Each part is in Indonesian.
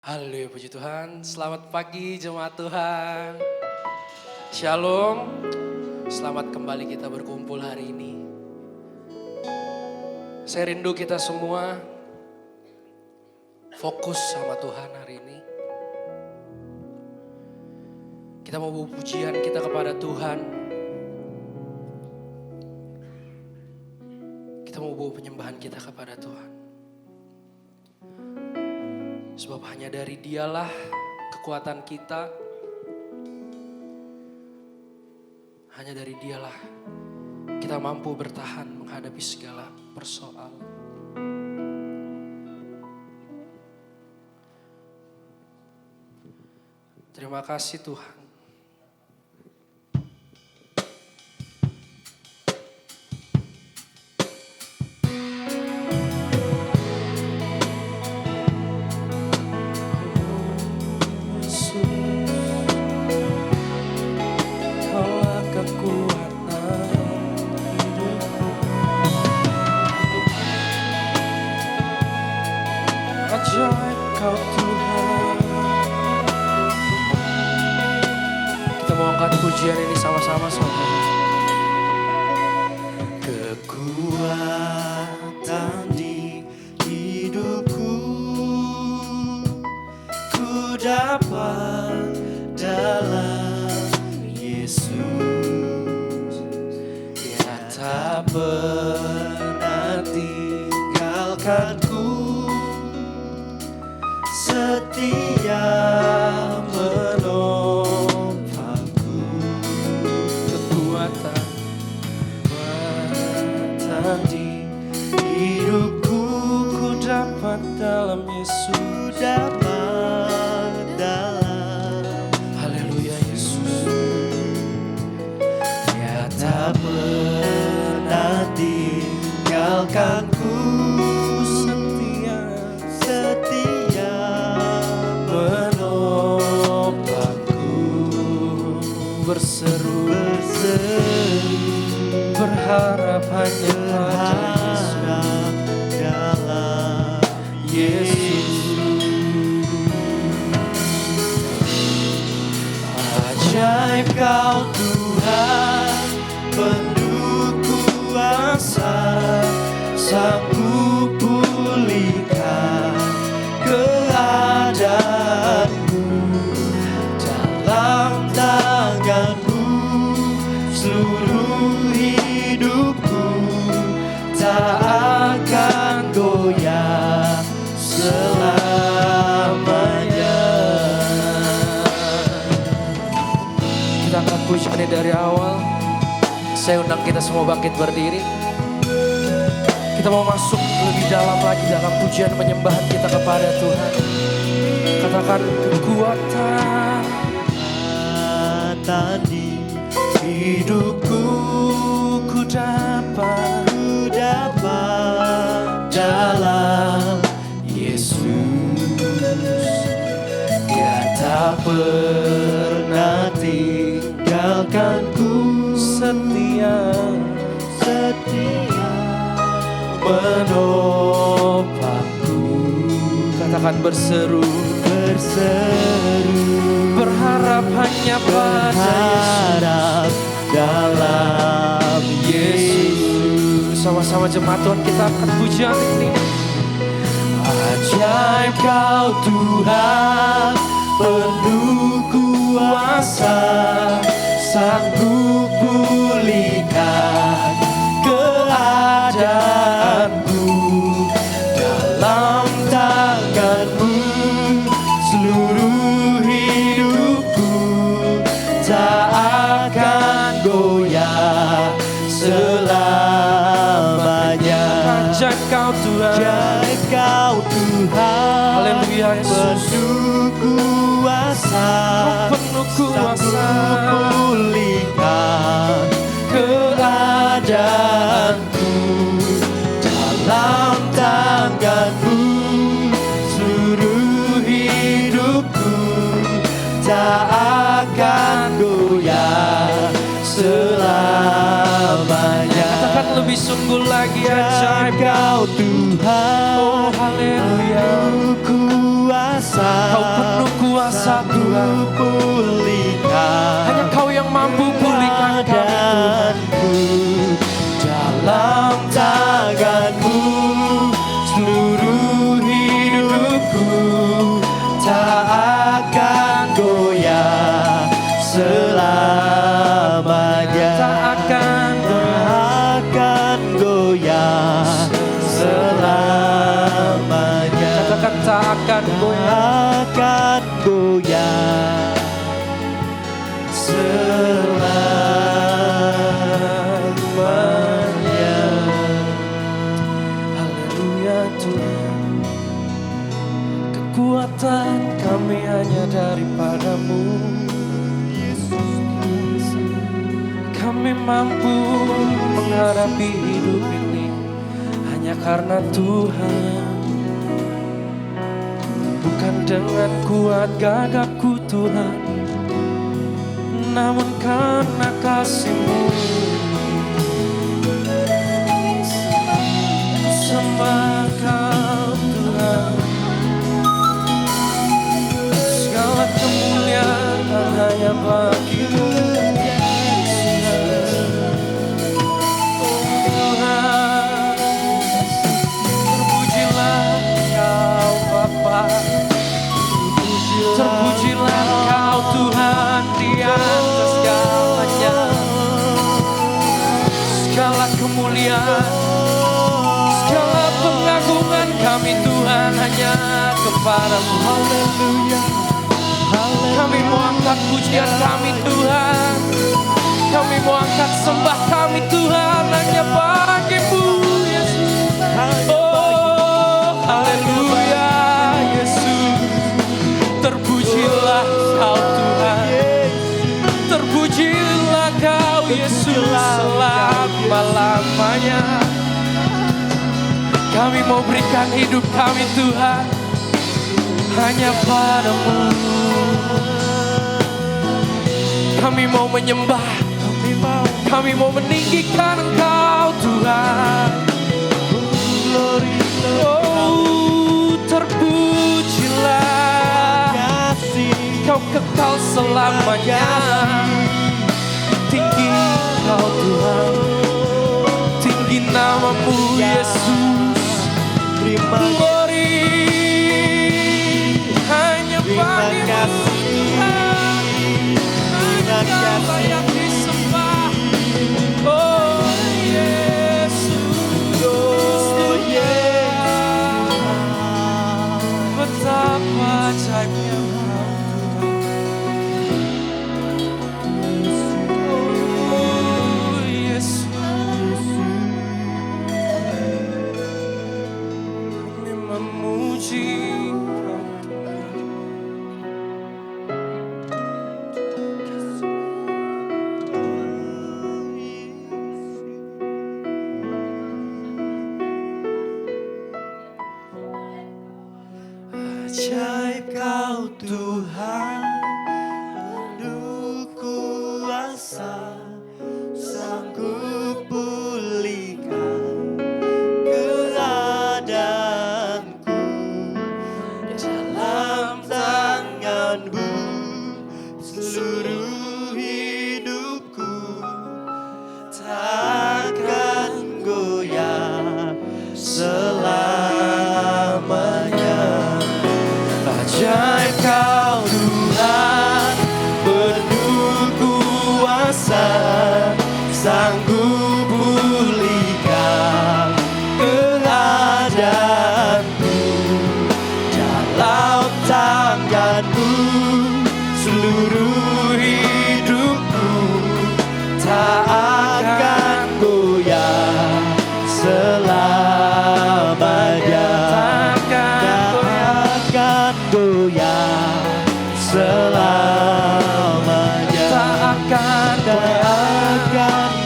Haleluya, puji Tuhan. Selamat pagi jemaat Tuhan. Shalom. Selamat kembali kita berkumpul hari ini. Saya rindu kita semua fokus sama Tuhan hari ini. Kita mau bawa pujian kita kepada Tuhan. Kita mau bawa penyembahan kita kepada Tuhan. Sebab hanya dari Dialah kekuatan kita. Hanya dari Dialah kita mampu bertahan menghadapi segala persoalan. Terima kasih Tuhan. Ajaib Kau Tuhan. Kita mau angkat pujian ini sama-sama saudara. Kekuatan di hidupku ku dapat dalam Yesus. Dia tak pernah tinggalkanku, setia menopangku. Kekuatan di hidupku ku dapat dalam Yesus, dapat dalam Haleluya Yesus. Dia tak pernah tinggalkanku, setia menopangku. Berseru berharap hanya pada dalam Yesus. Ajaib Kau Tuhan, penuh kuasa, sanggup pulihkan keadaanku. Dalam tangan-Mu seluruh hidupku tak akan goyah selamanya. Kita angkat pujian ini dari awal. Saya undang kita semua bangkit berdiri. Kita mau masuk lebih dalam lagi dalam pujian penyembahan kita kepada Tuhan. Katakan kekuatan di hidupku ku dapat dalam Yesus. Dia tak pernah tinggalkanku, setia menopangku. katakan berseru berharap hanya pada Yesus, dalam Yesus. Sama-sama jemaat Tuhan kita akan pujian ini. Ajaib Kau Tuhan, penuh kuasa, sanggup pulihkan keadaanku. Dalam tangan-Mu seluruh hidupku tak akan goyah selamanya. Ajaib Kau Tuhan, Ajaib Kau Tuhan, haleluya Yesus. penuh kuasa, Penuh kuasa, sanggup pulihkan keadaanku. Dalam tangan-Mu seluruh hidupku tak akan goyah selamanya. katakan lebih sungguh lagi. Ajaib Kau Tuhan, Oh haleluya. kuasa, Kau penuh kuasa Tuhan. pulihkan Hanya Kau yang mampu pulihkan kami Tuhan. dalam tangan-Mu seluruh hidupku tak akan goyah selamanya. Tak akan goyah selamanya. katakan tak akan goyah. Akan goyah selamanya. Haleluya Tuhan. Kekuatan kami hanya daripada-Mu. Kami mampu menghadapi hidup ini hanya karena Tuhan. Bukan dengan kuat gagapku Tuhan, namun karena kasih-Mu. Sembah Kau Tuhan. Segala kemuliaan hanya bagi-Mu. Terpujilah Kau Tuhan di atas segalanya. Segala kemuliaan, segala pengagungan kami Tuhan hanya kepada-Mu. Haleluya. Kami mau angkat pujian kami Tuhan. Kami mau angkat sembah kami Tuhan hanya bagi-Mu Yesus. Oh haleluya Yesus. Terpujilah Kau Tuhan. Terpujilah Kau Yesus selama-lamanya. Kami mau berikan hidup kami Tuhan hanya padamu. Kami mau menyembah, kami mau meninggikan Engkau Tuhan. Oh terpujilah, Kau kekal selamanya. Tinggi Kau Tuhan, tinggi nama-Mu Yesus. Terima Glory hanya bagi-Mu Tuhan. Hanya layak disembah. Oh Yesus, oh Yesus, betapa ajaibnya Kau Tuhan. Oh Yesus, kami memuji Kau Tuhan. ajaib Kau Tuhan, penuh kuasa, sanggup pulihkan keadaanku. Dalam tangan-Mu seluruh hidupku takkan goyah selamanya. Ajaib Kau Tuhan, penuh kuasa, sanggup pulihkan keadaanku. Dalam tangan-Mu seluruh hidupku tak akan goyah selamanya. Takkan goyah selamanya. Tak akan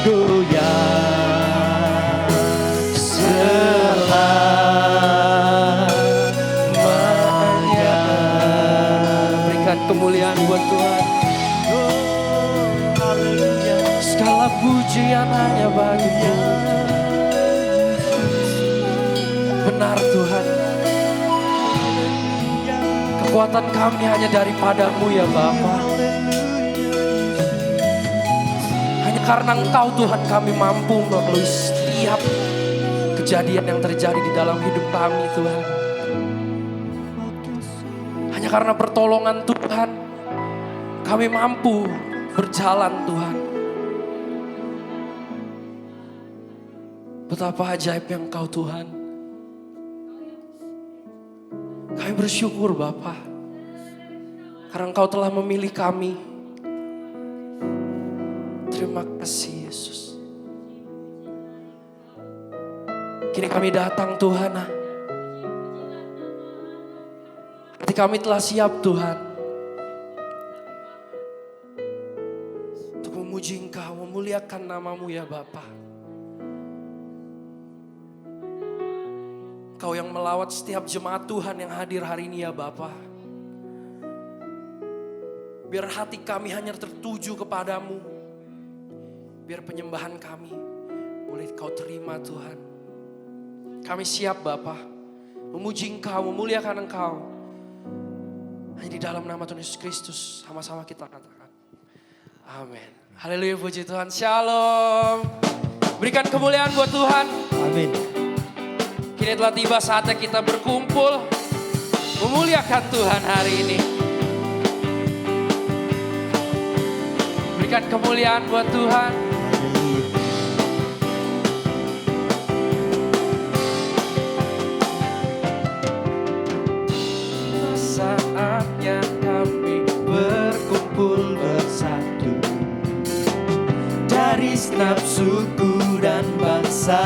goyah selamanya. Berikan kemuliaan buat Tuhan. Haleluya. Segala pujian hanya bagi-Mu. Benar Tuhan, Kekuatan kami hanya daripada-Mu ya Bapa. Hanya karena Engkau Tuhan kami mampu melalui setiap kejadian yang terjadi di dalam hidup kami Tuhan. Hanya karena pertolongan Tuhan kami mampu berjalan Tuhan. Betapa ajaibnya Engkau Tuhan. Kami bersyukur Bapa, karena Engkau telah memilih kami. Terima kasih Yesus. Kini kami datang Tuhan. Hati kami telah siap Tuhan untuk memuji Engkau, memuliakan nama-Mu ya Bapa. Engkau yang melawat setiap jemaat Tuhan yang hadir hari ini ya Bapa. Biar hati kami hanya tertuju kepadamu. Biar penyembahan kami boleh Kau terima Tuhan. Kami siap Bapa, memuji Engkau, memuliakan Engkau. Hanya di dalam nama Tuhan Yesus Kristus sama-sama kita katakan. Amin. Haleluya, puji Tuhan. Shalom. Berikan kemuliaan buat Tuhan. Amin. Kini telah tiba saatnya kita berkumpul memuliakan Tuhan hari ini. Berikan kemuliaan buat Tuhan. Saatnya kami berkumpul bersatu dari segenap suku dan bangsa.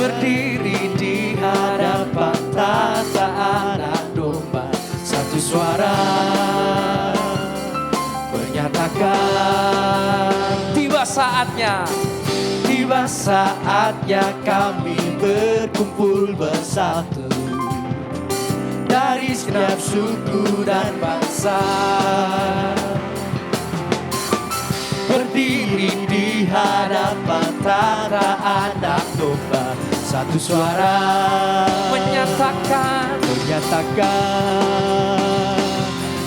Berdiri di hadapan tahta Anak Domba, satu suara menyatakan tiba saatnya kami berkumpul bersatu dari segenap suku dan bangsa. Berdiri di hadapan tahta Anak Domba, satu suara menyatakan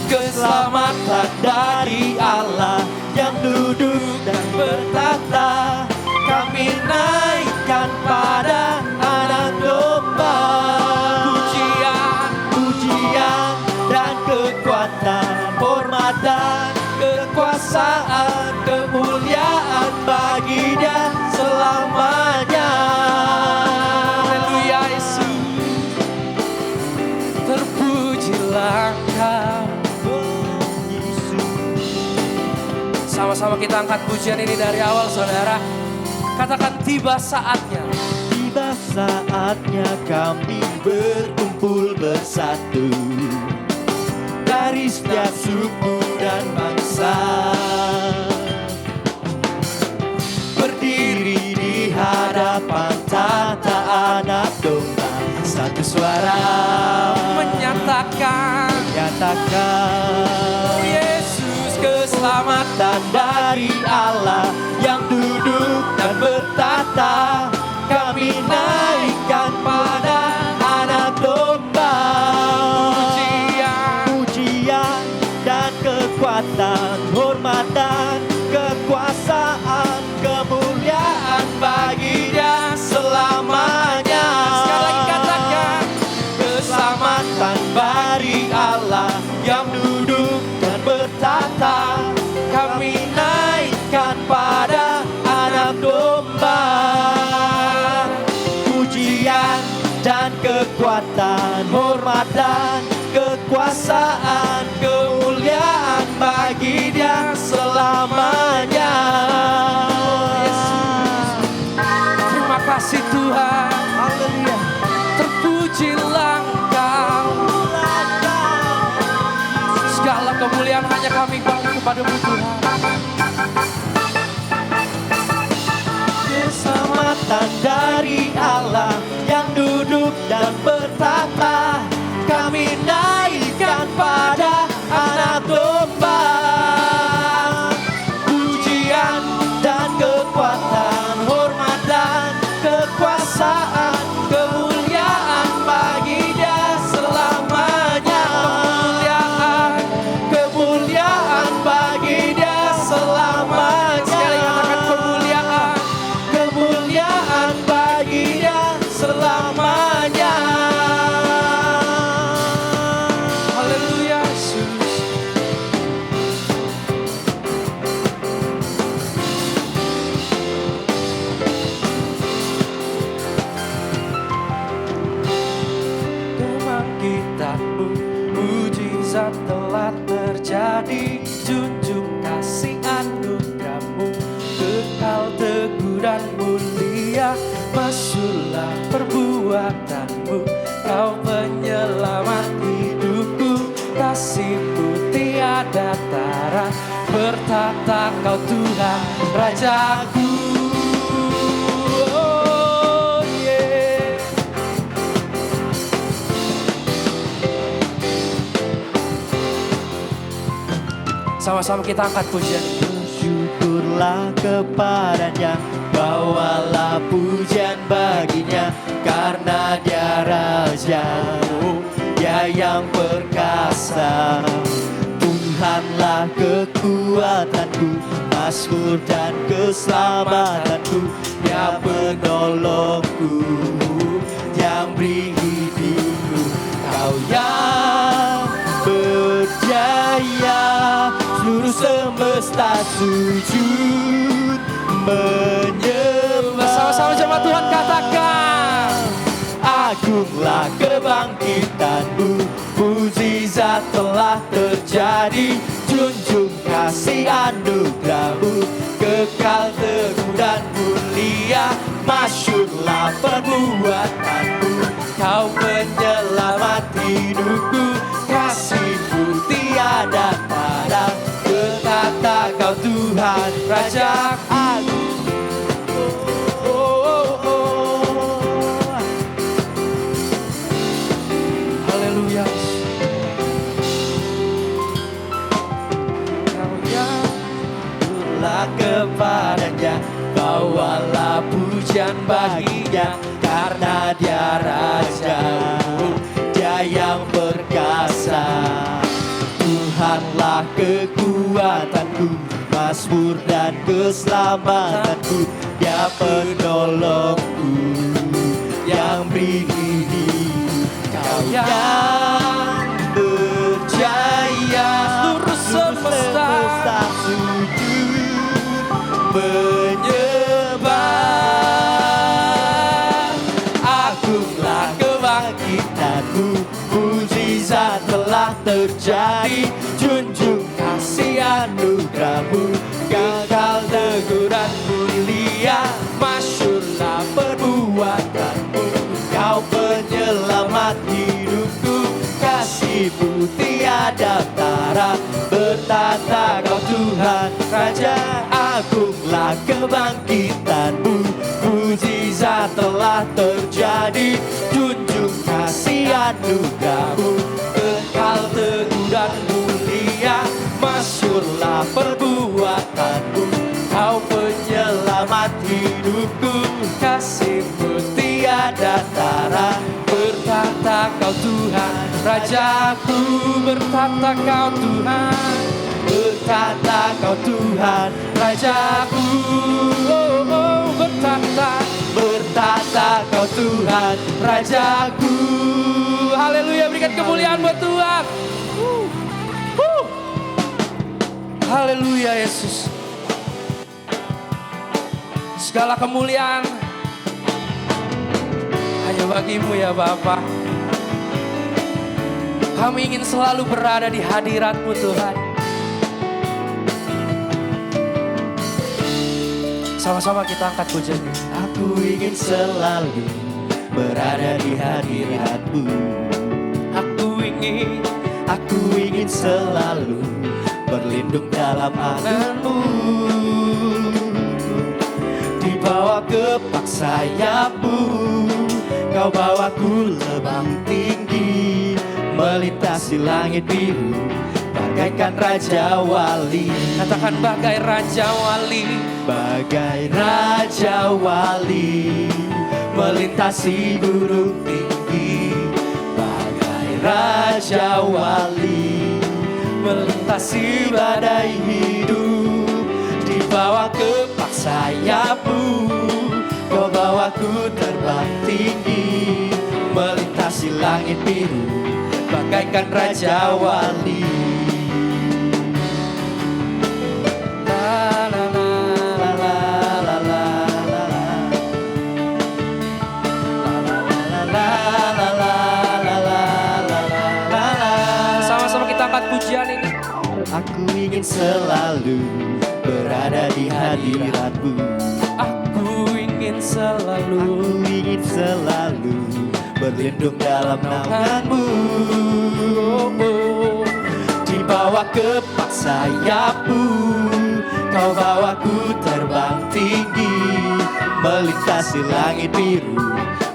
keselamatan dari Allah yang duduk dan bertata. Kami naikkan pada Anak Domba. Pujian dan kekuatan, hormat dan kekuasaan, kemuliaan bagi Dia selamanya. Haleluya Yesus, terpujilah Engkau Yesus. Sama-sama kita angkat pujian ini dari awal saudara. Katakan tiba saatnya. Tiba saatnya kami berkumpul bersatu dari setiap suku dan bangsa. Berdiri di hadapan tahta Anak Domba, satu suara menyatakan Yesus, keselamatan dari Allah yang duduk dan bertata. Kami naikkan pada Anak Domba. Pujian dan kekuatan, hormat dan kekuasaan, kemuliaan bagi Dia selamanya. Sekali lagi katakan, keselamatan bagi Allah yang duduk dan bertata. Kami naikkan pada Anak Domba. Pujian dan kekuatan, hormat dan kekuasaan, kemuliaan bagi Dia selamanya. Yesus, terima kasih Tuhan. Haleluya. Terpujilah Engkau. Segala kemuliaan hanya kami balik kepada-Mu Tuhan. Keselamatan dari Allah yang duduk dan bertata. Kami naikkan pada Anak Domba. Pujian dan kekuatan, hormat dan kekuasaan, kemuliaan bagi kebangkitanmu, mujizat telah terjadi. Junjung kasih anugerahmu, kekal teguh dan mulia. Masyurlah perbuatanmu, kau penyelamat hidupku. Kasih-Mu tiada tara, bertata Kau Tuhan Rajaku. Oh, yeah. Sama-sama kita angkat pujian. Bersyukurlah kepadanya, bawalah pujian baginya, karena Dia Raja, Dia yang perkasa. Tuhanlah kekuatanku, mazmur dan keselamatanku. Dia penolongku, yang beri hidupku. Kau yang berjaya, seluruh semesta sujud menyembah. Sama-sama jemaat Tuhan katakan, agunglah kebangkitanmu, mujizat telah terjadi. Junjung kasih anugerahmu, kekal teguh dan mulia. Masyurlah perbuatanmu, Kau penyelamat hidupku. Kasih-Mu tiada tara, bertata Kau Tuhan Raja agung. haleluya. Kepadanya, bawalah pujian baginya, karena Dia Raja, Dia yang perkasa. Tuhanlah kekuatanku, mazmur dan keselamatanku. Dia penolongku, yang beri hidup. Kau yang berjaya, Seluruh semesta sujud menyembah. Agunglah kebangkitanmu, mujizat telah terjadi. Junjung kasih anugerahmu, kekal teguh dan mulia. Masyurlah perbuatanmu, Kau penyelamat hidupku. Kasih-Mu tiada tara, bertata Kau Tuhan Raja. Agunglah kebangkitanmu, mujizat telah terjadi. Junjung kasih anugerahmu, kekal teguh dan mulia. Masyurlah perbuatanmu, Kau penyelamat hidupku. Kasih-Mu tiada tara, bertata Kau Tuhan Rajaku. Bertata Kau Tuhan, bertata Kau Tuhan Rajaku. Oh, oh, bertata Kau Tuhan Rajaku. Haleluya, berikan kemuliaan buat Tuhan. Haleluya Yesus. Segala kemuliaan hanya bagi-Mu ya Bapa. Kami ingin selalu berada di hadirat-Mu Tuhan. Sama-sama kita angkat pujiannya. Aku ingin selalu berada di hadirat-Mu. Aku ingin selalu berlindung dalam tangan-Mu. Dibawa kepak sayap-Mu, Kau bawaku lebang tinggi, melintasi langit biru, bagaikan Raja Wali. Katakan bagai Raja Wali. Bagai Raja Wali, melintasi gunung tinggi. Bagai Raja Wali, melintasi badai hidup. Dibawa kepak sayap-Mu, Kau bawaku terbang tinggi, melintasi langit biru, bagaikan Raja Wali. pujian ini. Aku ingin selalu berada di hadirat-Mu. Aku ingin selalu berlindung dalam naungan-Mu. Dibawa kepak sayap-Mu, Kau bawaku terbang tinggi, melintasi langit biru,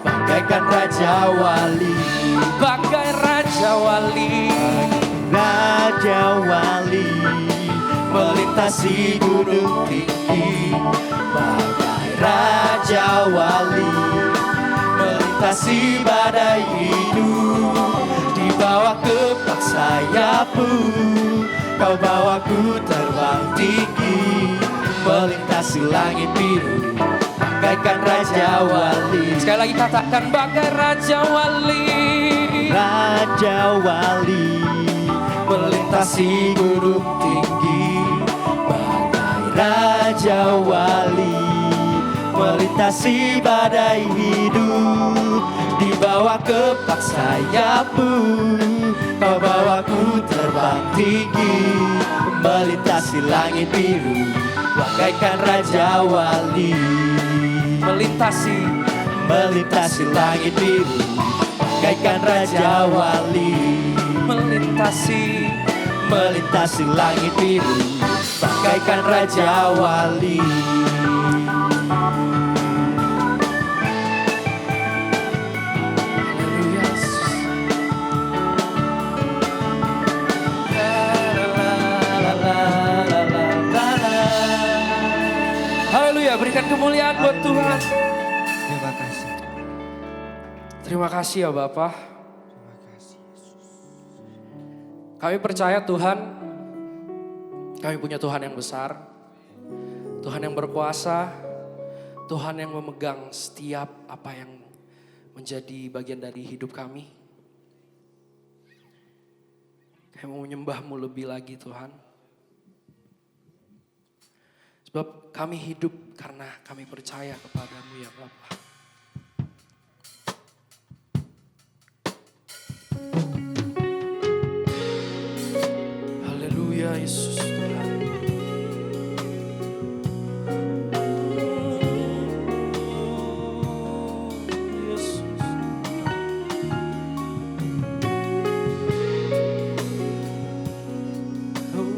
bagaikan Raja Wali. Bagai Raja Wali, Raja Wali, melintasi gunung tinggi, bagai Raja Wali, melintasi badai hidup. Dibawa kepak sayap-Mu, Kau bawaku terbang tinggi, melintasi langit biru, bagaikan Raja Wali. Sekali lagi katakan bagai Raja Wali. Raja Wali, melintasi gunung tinggi, bagai Raja Wali, melintasi badai hidup. Dibawa kepak sayap-Mu, Kau bawaku terbang tinggi, melintasi langit biru, bagaikan Raja Wali. Melintasi langit biru, bagaikan Raja Wali. Melintasi langit biru, bagaikan Raja Wali. Haleluya, berikan kemuliaan buat Tuhan. Terima kasih. Terima kasih ya Bapak. Kami percaya Tuhan, kami punya Tuhan yang besar, Tuhan yang berkuasa, Tuhan yang memegang setiap apa yang menjadi bagian dari hidup kami. Kami mau menyembah-Mu lebih lagi Tuhan. Sebab kami hidup karena kami percaya kepada-Mu ya Bapak. Haleluya Yesus Tuhan. Yesus. Oh,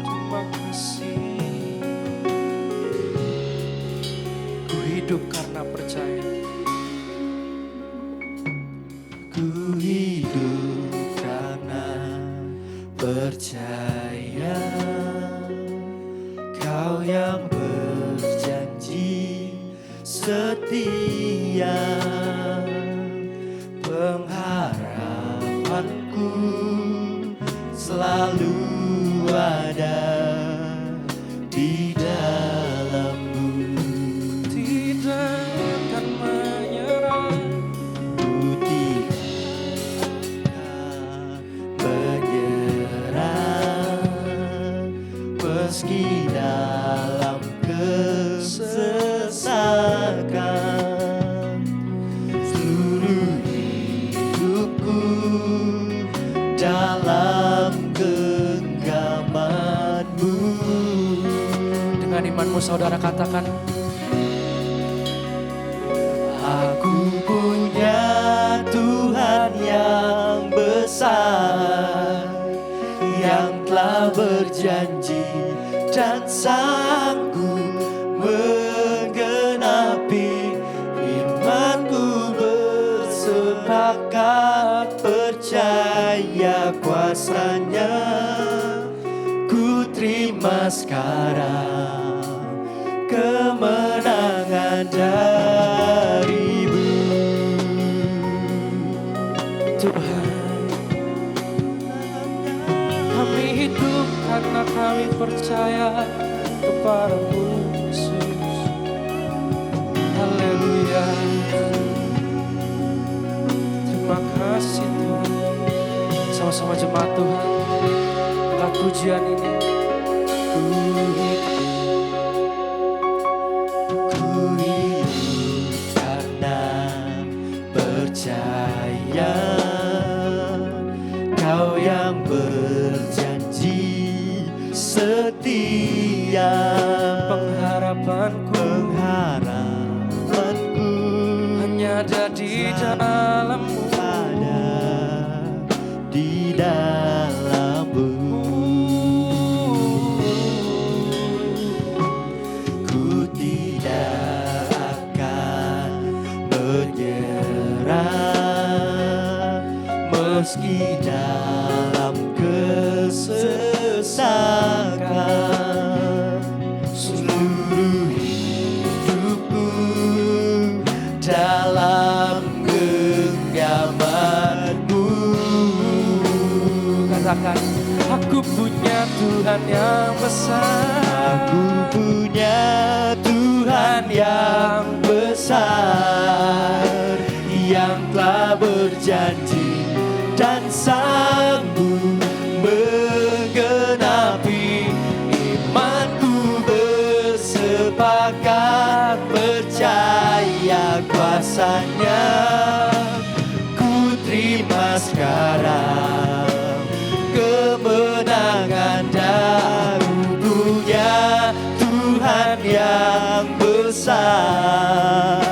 terima kasih. Ku hidup karena percaya. Ku hidup karena percaya, Kau yang berjanji setia. Pengharapanku selalu ada di dalam-Mu. Tidak akan menyerah. Ku tidak menyerah, meski dalam kesesakan. Seluruh hidupku dalam genggaman-Mu. Dengan imanmu saudara katakan, Aku punya Tuhan yang besar, yang telah berjanji dan sanggup menggenapi firman-Ku. Bersepakat percaya kuasa-Nya, ku terima sekarang kemenangan dari-Mu. Tuhan, kami hidup karena kami percaya kepada-Mu Yesus. Haleluya. Terima kasih Tuhan. Sama-sama jemaat Tuhan, angkat pujian ini. Ku hidup karena percaya, Kau yang meski dalam kesesakan. Seluruh hidupku dalam genggaman-Mu. Katakan, aku punya Tuhan yang besar. Aku punya Tuhan yang besar, yang telah berjanji dan sanggup menggenapi. Imanku bersepakat percaya kuasa-Nya. Ku terima sekarang kemenangan dan punya Tuhan yang besar,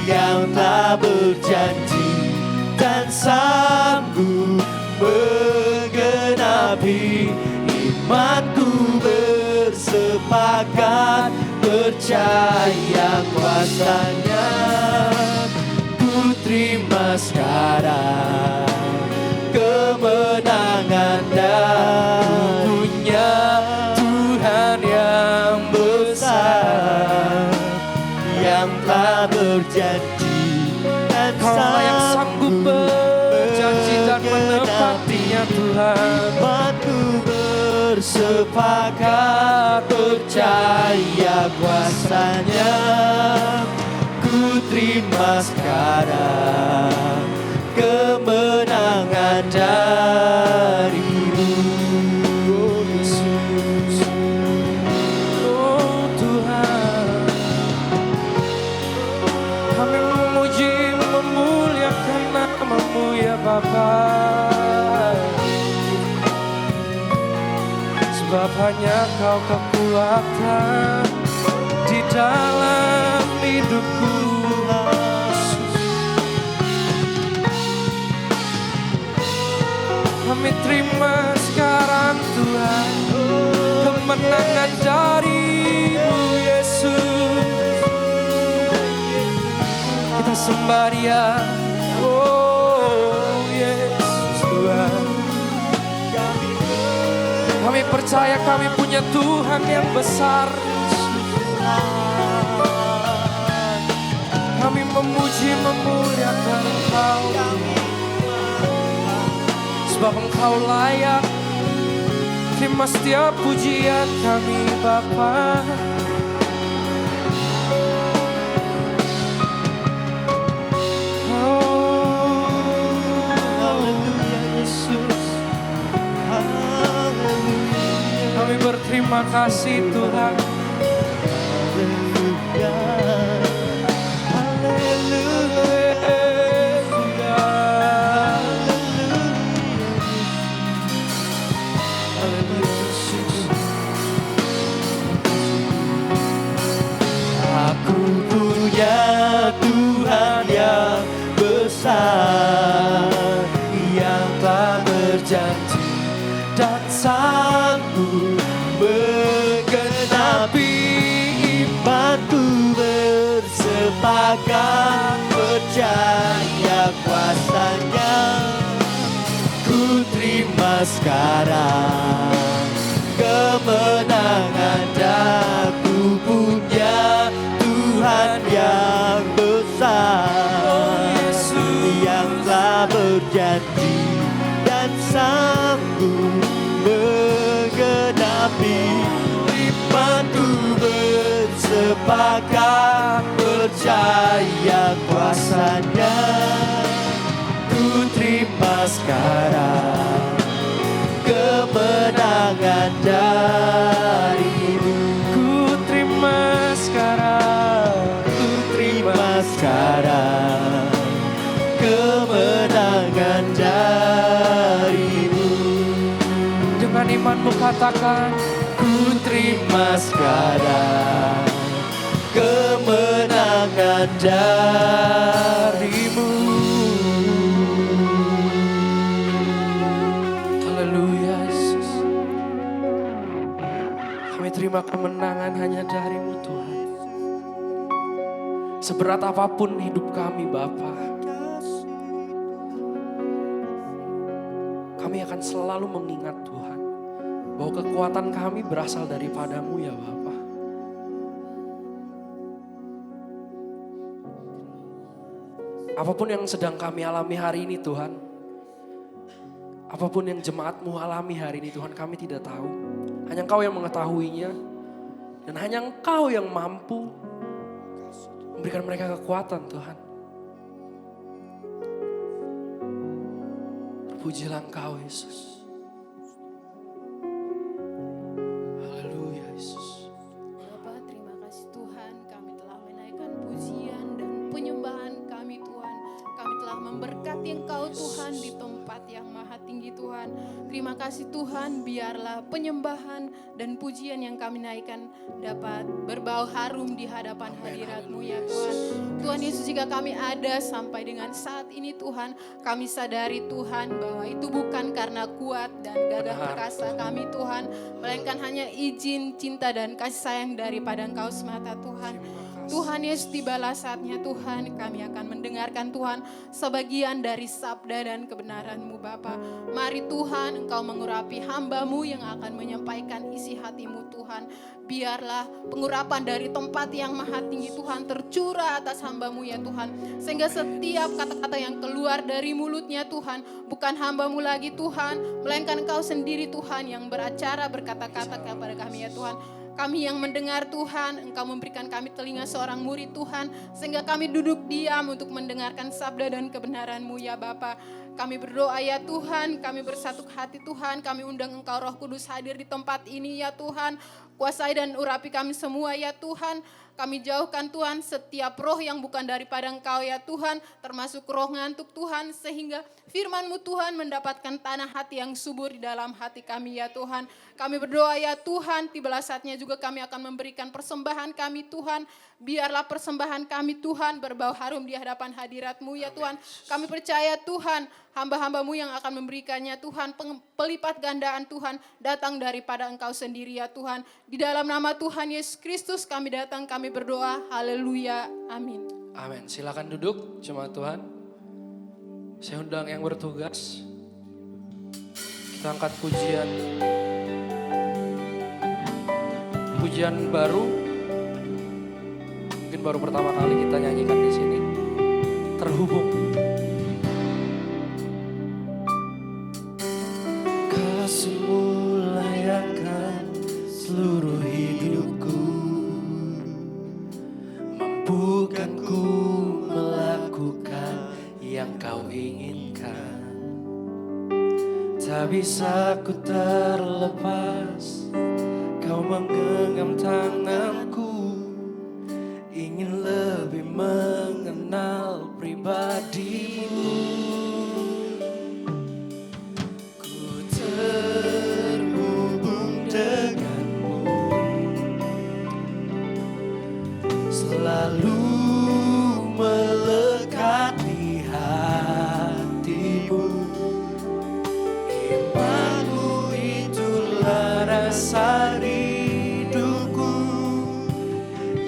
yang tak berjanji dan sanggup menggenapi. Imanku bersepakat percaya kuasa-Nya. Ku terima sekarang kemenangan dan punya Tuhan yang besar, yang telah berjanji dan Kaulah yang sanggup berjanji dan menepatinya Tuhan. Imanku bersepakat percaya kuasa-Nya. Ku terima sekarang kemenangan dari-Mu. Oh Yesus, Oh Tuhan, kami memuji memuliakan nama-Mu ya Bapa. Sebab hanya Kau kekuatan di dalam hidupku. Kami terima sekarang Tuhan kemenangan dari-Mu Yesus. Kita sembah Dia, oh Yesus Tuhan. Kami percaya kami punya Tuhan yang besar. Kami memuji memuliakan Engkau, sebab Engkau layak terima setiap pujian kami Bapa. Haleluya Yesus, haleluya. Kami berterima kasih Tuhan. Haleluya, haleluya Yesus. Aku punya Tuhan yang besar, yang telah berjanji dan sanggup menggenapi. Imanku bersepakat percaya kuasa-Nya. Ku terima sekarang kemenangan dan ku punya Tuhan yang besar, yang telah berjanji dan sanggup menggenapi. Imanku bersepakat percaya kuasa-Nya. Ku terima sekarang kemenangan dari-Mu. Ku terima sekarang, Ku terima sekarang kemenangan dari-Mu. dengan imanmu katakan, Ku terima sekarang kemenangan dari-Mu. haleluya Yesus. Kami terima kemenangan hanya dari-Mu Tuhan. Seberat apapun hidup kami Bapa, kami akan selalu mengingat Tuhan, bahwa kekuatan kami berasal daripada-Mu ya Bapa. Apapun yang sedang kami alami hari ini Tuhan, apapun yang jemaat-Mu alami hari ini Tuhan, kami tidak tahu. Hanya Engkau yang mengetahuinya, dan hanya Engkau yang mampu memberikan mereka kekuatan Tuhan. Terpujilah Engkau Yesus. Haleluya Yesus. Bapa, terima kasih Tuhan, kami telah menaikkan pujian dan penyembahan kami Tuhan. Kami telah memberkati Engkau Tuhan di tempat yang maha tinggi Tuhan. Terima kasih Tuhan, biarlah penyembahan dan pujian yang kami naikkan dapat berbau harum di hadapan hadirat-Mu ya Tuhan. Tuhan Yesus, jika kami ada sampai dengan saat ini Tuhan, kami sadari Tuhan bahwa itu bukan karena kuat dan gagah perkasa kami Tuhan, melainkan hanya izin, cinta dan kasih sayang daripada Engkau semata Tuhan. Tuhan Yesus, tibalah saatnya Tuhan, kami akan mendengarkan Tuhan sebagian dari sabda dan kebenaran-Mu Bapa. Mari Tuhan Engkau mengurapi hamba-Mu yang akan menyampaikan isi hati-Mu Tuhan. Biarlah pengurapan dari tempat yang maha tinggi Tuhan tercurah atas hamba-Mu ya Tuhan. Sehingga setiap kata-kata yang keluar dari mulutnya Tuhan, bukan hamba-Mu lagi Tuhan, melainkan Engkau sendiri Tuhan yang beracara berkata-kata kepada kami ya Tuhan. Kami yang mendengar Tuhan, Engkau memberikan kami telinga seorang murid Tuhan, sehingga kami duduk diam untuk mendengarkan sabda dan kebenaran-Mu ya Bapa. Kami berdoa ya Tuhan, kami bersatu hati Tuhan, kami undang Engkau Roh Kudus hadir di tempat ini ya Tuhan. Kuasai dan urapi kami semua ya Tuhan. Kami jauhkan Tuhan setiap roh yang bukan daripada Engkau ya Tuhan, termasuk roh ngantuk Tuhan, sehingga firman-Mu Tuhan mendapatkan tanah hati yang subur di dalam hati kami ya Tuhan. Kami berdoa ya Tuhan, tibalah saatnya juga kami akan memberikan persembahan kami Tuhan. Biarlah persembahan kami Tuhan berbau harum di hadapan hadirat-Mu ya Tuhan. Kami percaya Tuhan, hamba-hamba-Mu yang akan memberikannya Tuhan, pelipat gandaan Tuhan datang daripada Engkau sendiri ya Tuhan. Di dalam nama Tuhan Yesus Kristus kami datang, kami berdoa, haleluya, amin. Amin. Silakan duduk jemaat Tuhan. Saya undang yang bertugas. Kita angkat pujian. Pujian baru. Mungkin baru pertama kali kita nyanyikan di sini. Terhubung. Kasih-Mu layakkan seluruh hidupku, mampukan ku melakukan yang Kau inginkan. Tak bisa ku terlepas, Kau menggenggam tanganku, ingin lebih mengenal pribadi-Mu. Ku terhubung denganmu, selalu melekat di hatimu. Iman-Mu itulah rasa hidupku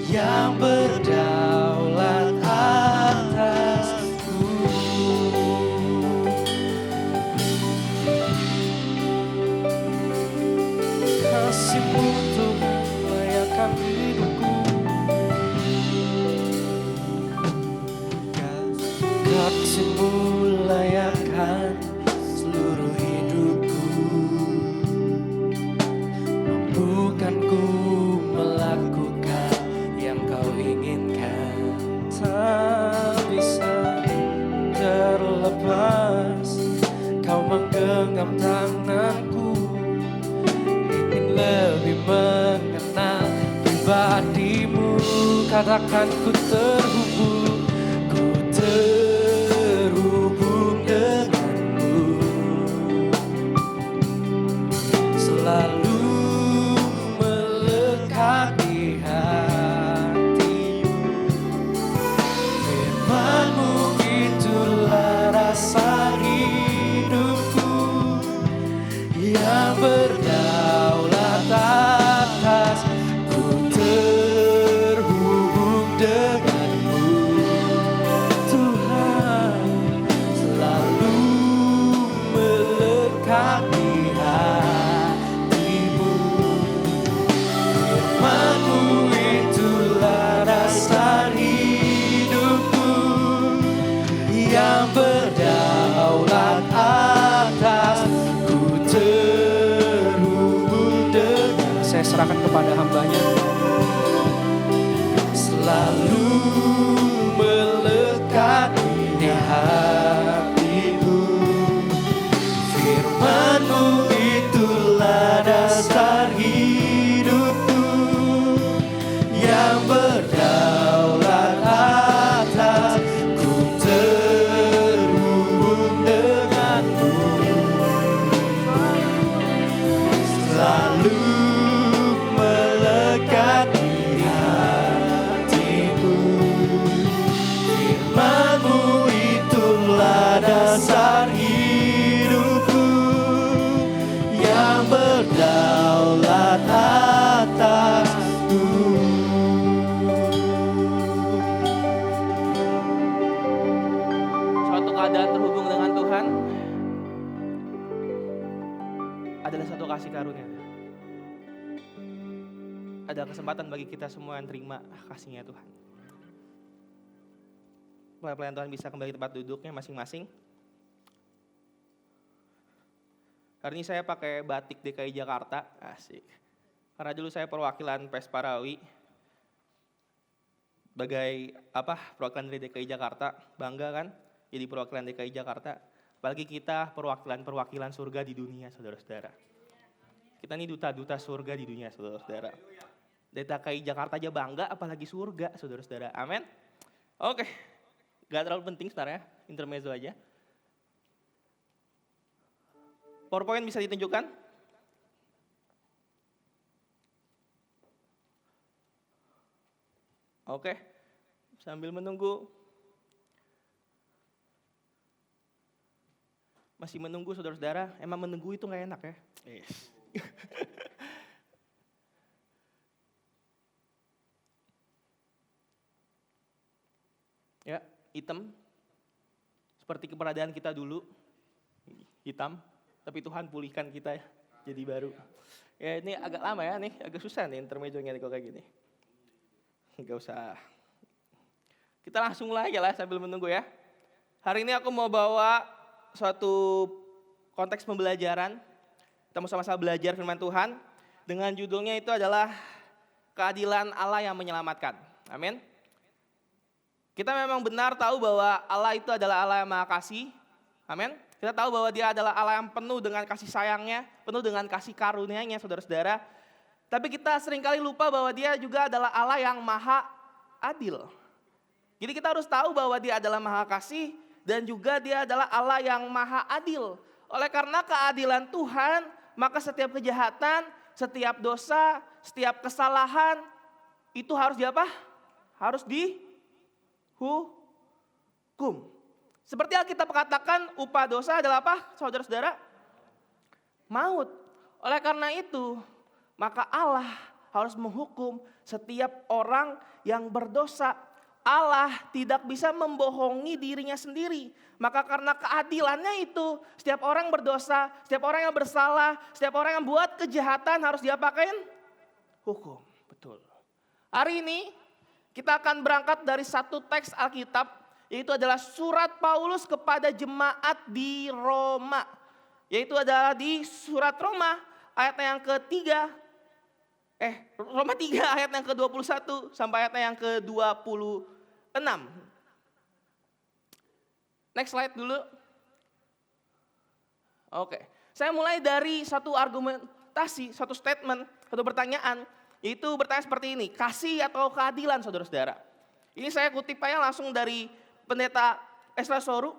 yang berdaulat atasku. Kasih-Mu Tuhan layakkan hidupku. Kasih-Mu layakkan seluruh hidupku, mampukan ku melakukan yang Kau inginkan. Tak bisa terlepas, Kau menggenggam tanganku, ingin lebih mengenal pribadi-Mu. katakan ku terhubung. Ku terhubung denganmu, selalu melekat di hatimu. Firman-Mu itulah rasa hidupku yang berdaulat atas. Ku terhubung denganmu, melekat di hatimu. Firman-Mu itulah dasar hidupku, yang berdaulat atas ku terhubung dengan. Saya serahkan kepada hambanya. Selalu melekat di hatimu. Firman-Mu itulah dasar hidupku, yang berdaulat atas ku terhubung denganmu. Selalu melekat di hatimu. Firman-Mu itulah dasar hidupku, yang berdaulat atasku. Suatu keadaan terhubung dengan Tuhan adalah satu kasih karunia. Ada kesempatan bagi kita semua yang terima kasihnya Tuhan. Pelan-pelan Tuhan bisa kembali ke tempat duduknya masing-masing. Hari ini saya pakai batik DKI Jakarta, asik. Karena dulu saya perwakilan PES Parawi. Sebagai perwakilan dari DKI Jakarta, bangga kan? Jadi perwakilan DKI Jakarta. Apalagi kita perwakilan surga di dunia, saudara-saudara. Kita ini duta-duta surga di dunia, saudara-saudara. DKI Jakarta aja bangga, apalagi surga, saudara-saudara. Amin. Oke, gak terlalu penting sebenarnya, intermezzo aja. PowerPoint bisa ditunjukkan? Oke, sambil menunggu. Masih menunggu saudara-saudara, emang menunggu itu gak enak ya? Yes. Ya, hitam. Seperti keberadaan kita dulu, hitam. Tapi Tuhan pulihkan kita ya, jadi baru. Ya ini agak lama ya nih, agak susah nih intermezzonya nih kalau kayak gini. Gak usah. Kita langsung mulai aja lah sambil menunggu ya. Hari ini aku mau bawa suatu konteks pembelajaran. Kita mau sama-sama belajar firman Tuhan. Dengan judulnya itu adalah keadilan Allah yang menyelamatkan. Amin. Kita memang benar tahu bahwa Allah itu adalah Allah yang Maha Kasih. Amin. Kita tahu bahwa Dia adalah Allah yang penuh dengan kasih sayangnya, penuh dengan kasih karunia-Nya, saudara-saudara. Tapi kita seringkali lupa bahwa Dia juga adalah Allah yang Maha Adil. Jadi kita harus tahu bahwa Dia adalah Maha Kasih dan juga Dia adalah Allah yang Maha Adil. Oleh karena keadilan Tuhan, maka setiap kejahatan, setiap dosa, setiap kesalahan itu harus diapa? Harus dihukum. Seperti Alkitab katakan, upah dosa adalah apa, saudara-saudara? Maut. Oleh karena itu, maka Allah harus menghukum setiap orang yang berdosa. Allah tidak bisa membohongi dirinya sendiri. Maka karena keadilannya itu, setiap orang berdosa, setiap orang yang bersalah, setiap orang yang buat kejahatan harus diapakan? Hukum. Betul. Hari ini kita akan berangkat dari satu teks Alkitab, yaitu adalah surat Paulus kepada jemaat di Roma. Yaitu adalah di surat Roma ayat yang ketiga. Roma 3 ayat yang ke-21 sampai ayat yang ke-26. Next slide dulu. Oke. Saya mulai dari satu argumentasi, satu statement, satu pertanyaan. Yaitu bertanya seperti ini, kasih atau keadilan saudara-saudara. Ini saya kutip aja langsung dari pendeta Esra Soru.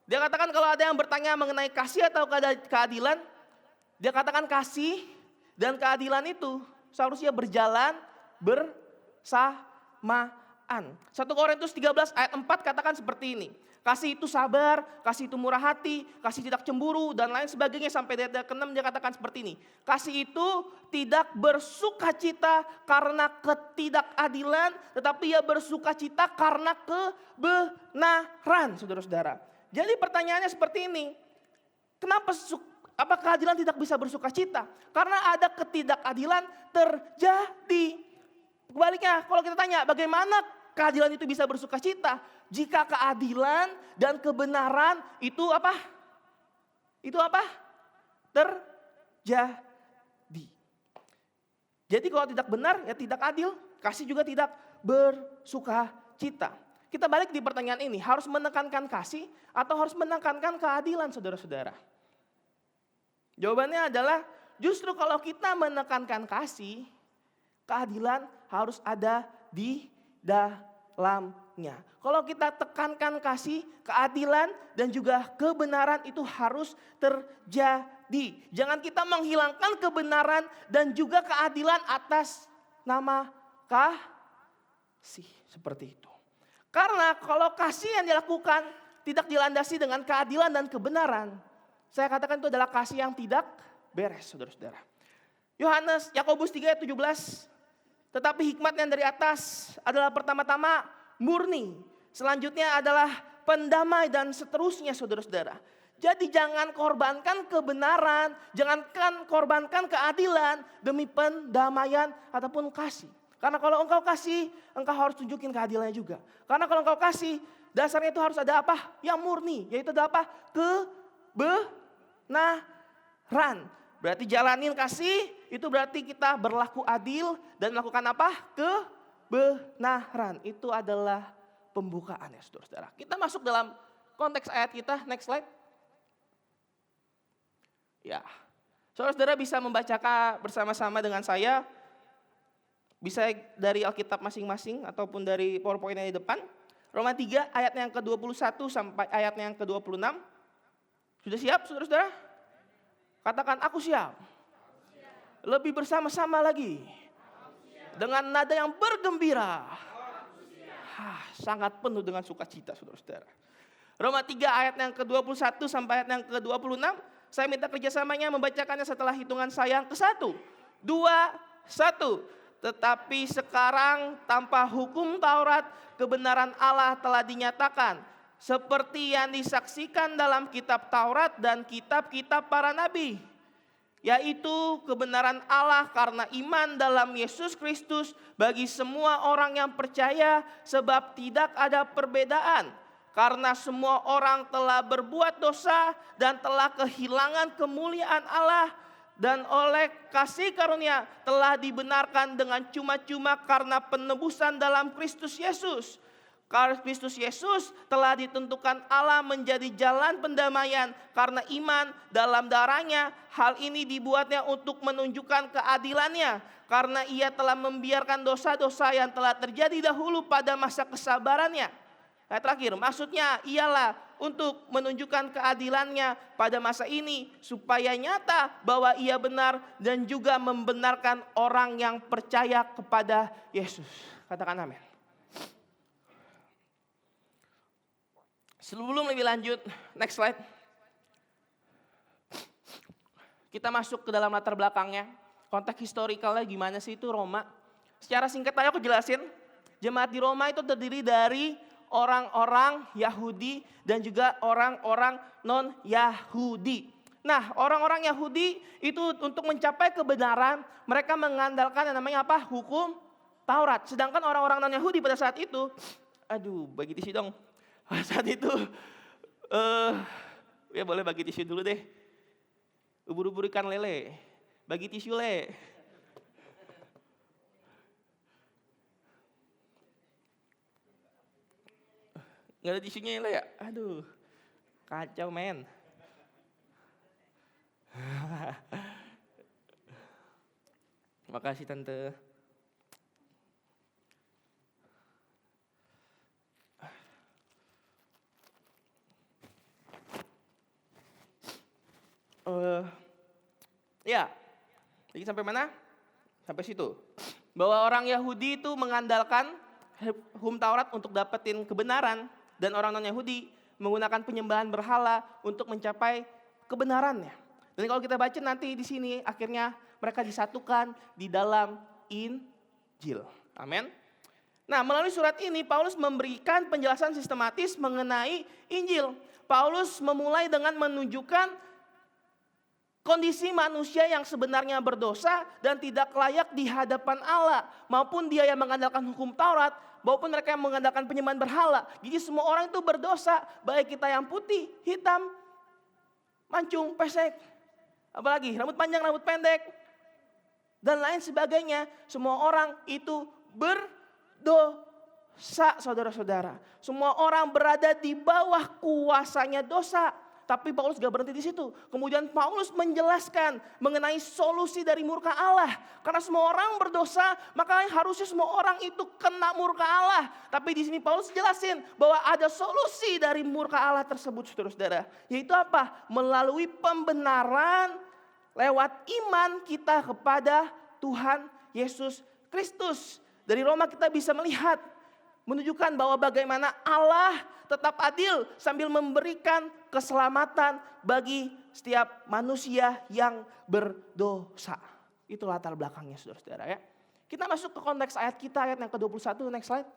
Dia katakan kalau ada yang bertanya mengenai kasih atau keadilan, dia katakan kasih dan keadilan itu seharusnya berjalan bersamaan. 1 Korintus 13 ayat 4 katakan seperti ini. Kasih itu sabar, kasih itu murah hati, kasih tidak cemburu dan lain sebagainya. Sampai ayat ke-6 dia katakan seperti ini. Kasih itu tidak bersukacita karena ketidakadilan, tetapi ia bersukacita karena kebenaran, saudara-saudara. Jadi pertanyaannya seperti ini. Kenapa Apa keadilan tidak bisa bersuka cita? Karena ada ketidakadilan terjadi. Kebaliknya, kalau kita tanya bagaimana keadilan itu bisa bersuka cita? Jika keadilan dan kebenaran itu apa? Itu apa? Terjadi. Jadi kalau tidak benar ya tidak adil, kasih juga tidak bersuka cita. Kita balik di pertanyaan ini, harus menekankan kasih atau harus menekankan keadilan saudara-saudara? Jawabannya adalah justru kalau kita menekankan kasih, keadilan harus ada di dalamnya. Kalau kita tekankan kasih, keadilan dan juga kebenaran itu harus terjadi. Jangan kita menghilangkan kebenaran dan juga keadilan atas nama kasih. Seperti itu. Karena kalau kasih yang dilakukan tidak dilandasi dengan keadilan dan kebenaran, saya katakan itu adalah kasih yang tidak beres, saudara-saudara. Yakobus 3 ayat 17. Tetapi hikmat yang dari atas adalah pertama-tama murni. Selanjutnya adalah pendamai dan seterusnya, saudara-saudara. Jadi jangan korbankan kebenaran, jangankan korbankan keadilan demi pendamaian ataupun kasih. Karena kalau engkau kasih, engkau harus tunjukin keadilannya juga. Karena kalau engkau kasih, dasarnya itu harus ada apa? Yang murni, yaitu ada apa? Kebenaran. Berarti jalanin kasih, itu berarti kita berlaku adil dan melakukan apa? Kebenaran. Itu adalah pembukaan ya saudara-saudara. Kita masuk dalam konteks ayat kita, next slide. Ya, saudara-saudara bisa membacakan bersama-sama dengan saya. Bisa dari Alkitab masing-masing ataupun dari PowerPoint yang di depan. Roma 3 ayat yang ke-21 sampai ayat yang ke-26. Sudah siap saudara-saudara? Katakan aku siap. Lebih bersama-sama lagi. Dengan nada yang bergembira. Sangat penuh dengan sukacita saudara-saudara. Roma 3 ayat yang ke-21 sampai ayat yang ke-26. Saya minta kerjasamanya membacakannya setelah hitungan saya yang ke-1, 2, 1. Tetapi sekarang tanpa hukum Taurat, kebenaran Allah telah dinyatakan. Seperti yang disaksikan dalam kitab Taurat dan kitab-kitab para nabi. Yaitu kebenaran Allah karena iman dalam Yesus Kristus bagi semua orang yang percaya. Sebab tidak ada perbedaan. Karena semua orang telah berbuat dosa dan telah kehilangan kemuliaan Allah. Dan oleh kasih karunia telah dibenarkan dengan cuma-cuma karena penebusan dalam Kristus Yesus. Karena Kristus Yesus telah ditentukan Allah menjadi jalan pendamaian karena iman dalam darahnya. Hal ini dibuatnya untuk menunjukkan keadilannya. Karena ia telah membiarkan dosa-dosa yang telah terjadi dahulu pada masa kesabarannya. Nah, terakhir, maksudnya ialah untuk menunjukkan keadilannya pada masa ini supaya nyata bahwa ia benar dan juga membenarkan orang yang percaya kepada Yesus. Katakan amin. Sebelum lebih lanjut, next slide. Kita masuk ke dalam latar belakangnya. Konteks historikalnya gimana sih itu Roma. Secara singkat aja aku jelasin. Jemaat di Roma itu terdiri dari orang-orang Yahudi dan juga orang-orang non-Yahudi. Nah, orang-orang Yahudi itu untuk mencapai kebenaran, mereka mengandalkan yang namanya apa? Hukum Taurat. Sedangkan orang-orang non-Yahudi pada saat itu, bagi tisu dong. Pada saat itu, ya boleh bagi tisu dulu deh. Ubur-ubur ikan lele, bagi tisu le. Nggak ada tisunya ya? Aduh, kacau men. Makasih tante. Ya, jadi sampai mana? Sampai situ. Bahwa orang Yahudi itu mengandalkan hukum Taurat untuk dapetin kebenaran. Dan orang non-Yahudi menggunakan penyembahan berhala untuk mencapai kebenarannya. Dan kalau kita baca nanti di sini akhirnya mereka disatukan di dalam Injil. Amin. Nah, melalui surat ini Paulus memberikan penjelasan sistematis mengenai Injil. Paulus memulai dengan menunjukkan kondisi manusia yang sebenarnya berdosa dan tidak layak di hadapan Allah. Maupun dia yang mengandalkan hukum Taurat, maupun mereka yang mengandalkan penyembahan berhala. Jadi semua orang itu berdosa, baik kita yang putih, hitam, mancung, pesek, apalagi rambut panjang, rambut pendek, dan lain sebagainya. Semua orang itu berdosa, saudara-saudara. Semua orang berada di bawah kuasanya dosa. Tapi Paulus gak berhenti di situ. Kemudian Paulus menjelaskan mengenai solusi dari murka Allah. Karena semua orang berdosa, maka harusnya semua orang itu kena murka Allah. Tapi di sini Paulus jelasin bahwa ada solusi dari murka Allah tersebut, saudara-saudara. Yaitu apa? Melalui pembenaran lewat iman kita kepada Tuhan Yesus Kristus. Dari Roma kita bisa melihat, menunjukkan bahwa bagaimana Allah tetap adil sambil memberikan keselamatan bagi setiap manusia yang berdosa. Itu latar belakangnya, saudara-saudara ya. Kita masuk ke konteks ayat kita, ayat yang ke-21, next slide.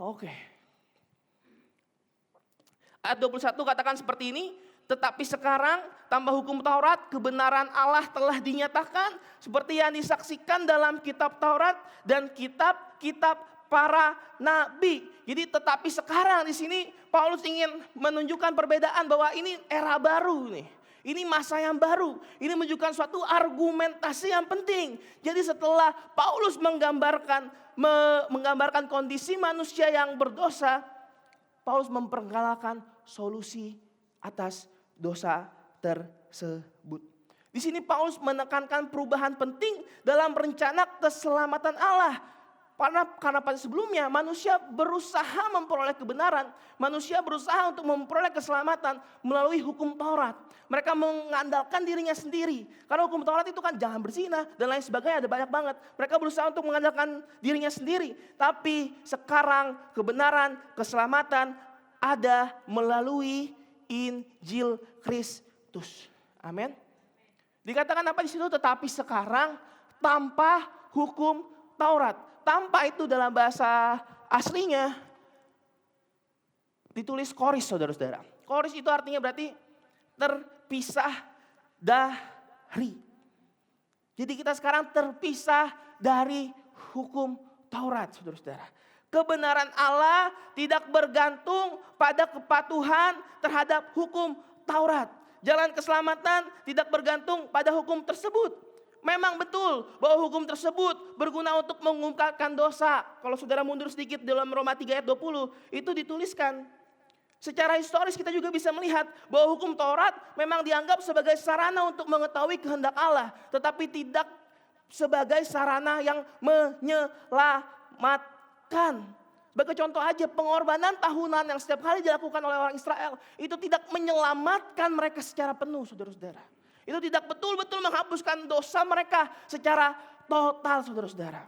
Oke. Ayat 21 katakan seperti ini, tetapi sekarang tanpa hukum Taurat kebenaran Allah telah dinyatakan seperti yang disaksikan dalam kitab Taurat dan kitab-kitab para nabi. Jadi tetapi sekarang di sini Paulus ingin menunjukkan perbedaan bahwa ini era baru nih. Ini masa yang baru. Ini menunjukkan suatu argumentasi yang penting. Jadi setelah Paulus menggambarkan kondisi manusia yang berdosa, Paulus memperkenalkan solusi atas dosa tersebut. Di sini Paulus menekankan perubahan penting dalam rencana keselamatan Allah. Karena pada sebelumnya manusia berusaha memperoleh kebenaran. Manusia berusaha untuk memperoleh keselamatan melalui hukum Taurat. Mereka mengandalkan dirinya sendiri. Karena hukum Taurat itu kan jangan berzina dan lain sebagainya, ada banyak banget. Mereka berusaha untuk mengandalkan dirinya sendiri. Tapi sekarang kebenaran, keselamatan ada melalui Injil Kristus. Amin. Dikatakan apa di situ? Tetapi sekarang tanpa hukum Taurat. Tanpa itu dalam bahasa aslinya ditulis koris, saudara-saudara. Koris itu artinya berarti terpisah dari. Jadi kita sekarang terpisah dari hukum Taurat, saudara-saudara. Kebenaran Allah tidak bergantung pada kepatuhan terhadap hukum Taurat. Jalan keselamatan tidak bergantung pada hukum tersebut. Memang betul bahwa hukum tersebut berguna untuk mengungkapkan dosa. Kalau saudara mundur sedikit dalam Roma 3 ayat 20, itu dituliskan. Secara historis kita juga bisa melihat bahwa hukum Taurat memang dianggap sebagai sarana untuk mengetahui kehendak Allah. Tetapi tidak sebagai sarana yang menyelamatkan. Sebagai contoh aja, pengorbanan tahunan yang setiap kali dilakukan oleh orang Israel itu tidak menyelamatkan mereka secara penuh, saudara-saudara. Itu tidak betul-betul menghapuskan dosa mereka secara total, saudara-saudara.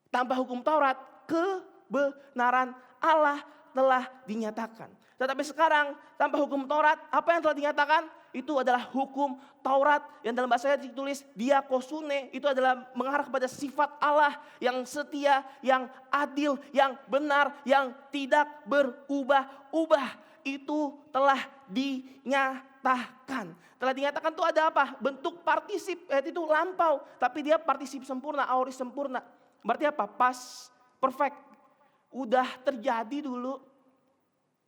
Tanpa hukum Taurat, kebenaran Allah telah dinyatakan. Tetapi sekarang tanpa hukum Taurat, apa yang telah dinyatakan? Itu adalah hukum Taurat yang dalam bahasa ditulis diakosune. Itu adalah mengarah kepada sifat Allah yang setia, yang adil, yang benar, yang tidak berubah-ubah. Itu telah dinyatakan. Telah dinyatakan itu ada apa? Bentuk partisip, itu lampau. Tapi dia partisip sempurna, aorist sempurna. Berarti apa? Pas, perfect. Udah terjadi dulu,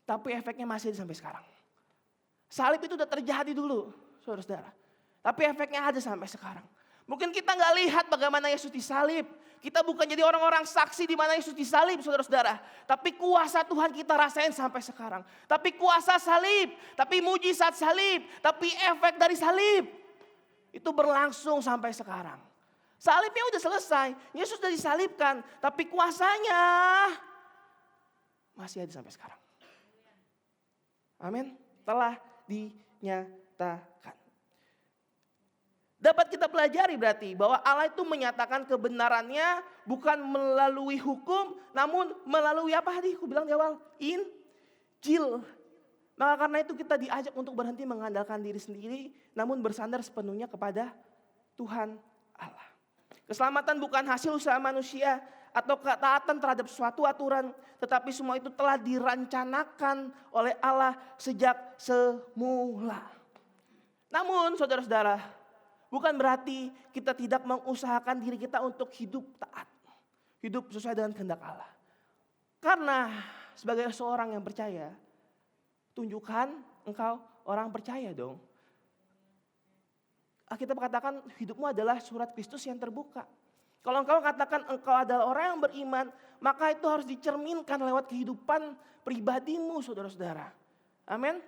tapi efeknya masih ada sampai sekarang. Salib itu udah terjadi dulu, saudara-saudara. Tapi efeknya ada sampai sekarang. Mungkin kita nggak lihat bagaimana Yesus disalib. Kita bukan jadi orang-orang saksi di mana Yesus disalib, saudara-saudara. Tapi kuasa Tuhan kita rasain sampai sekarang. Tapi kuasa salib, tapi mujizat salib, tapi efek dari salib itu berlangsung sampai sekarang. Salibnya udah selesai, Yesus sudah disalibkan, tapi kuasanya masih ada sampai sekarang. Amin. Telah dinyatakan. Dapat kita pelajari berarti bahwa Allah itu menyatakan kebenarannya bukan melalui hukum, namun melalui apa tadi aku bilang di awal? Injil. Maka karena itu kita diajak untuk berhenti mengandalkan diri sendiri, namun bersandar sepenuhnya kepada Tuhan Allah. Keselamatan bukan hasil usaha manusia atau ketaatan terhadap suatu aturan, tetapi semua itu telah dirancanakan oleh Allah sejak semula. Namun saudara-saudara, bukan berarti kita tidak mengusahakan diri kita untuk hidup taat, hidup sesuai dengan kehendak Allah. Karena sebagai seorang yang percaya, tunjukkan engkau orang percaya dong. Alkitab katakan hidupmu adalah surat Kristus yang terbuka. Kalau engkau katakan engkau adalah orang yang beriman, maka itu harus dicerminkan lewat kehidupan pribadimu, saudara-saudara. Amin.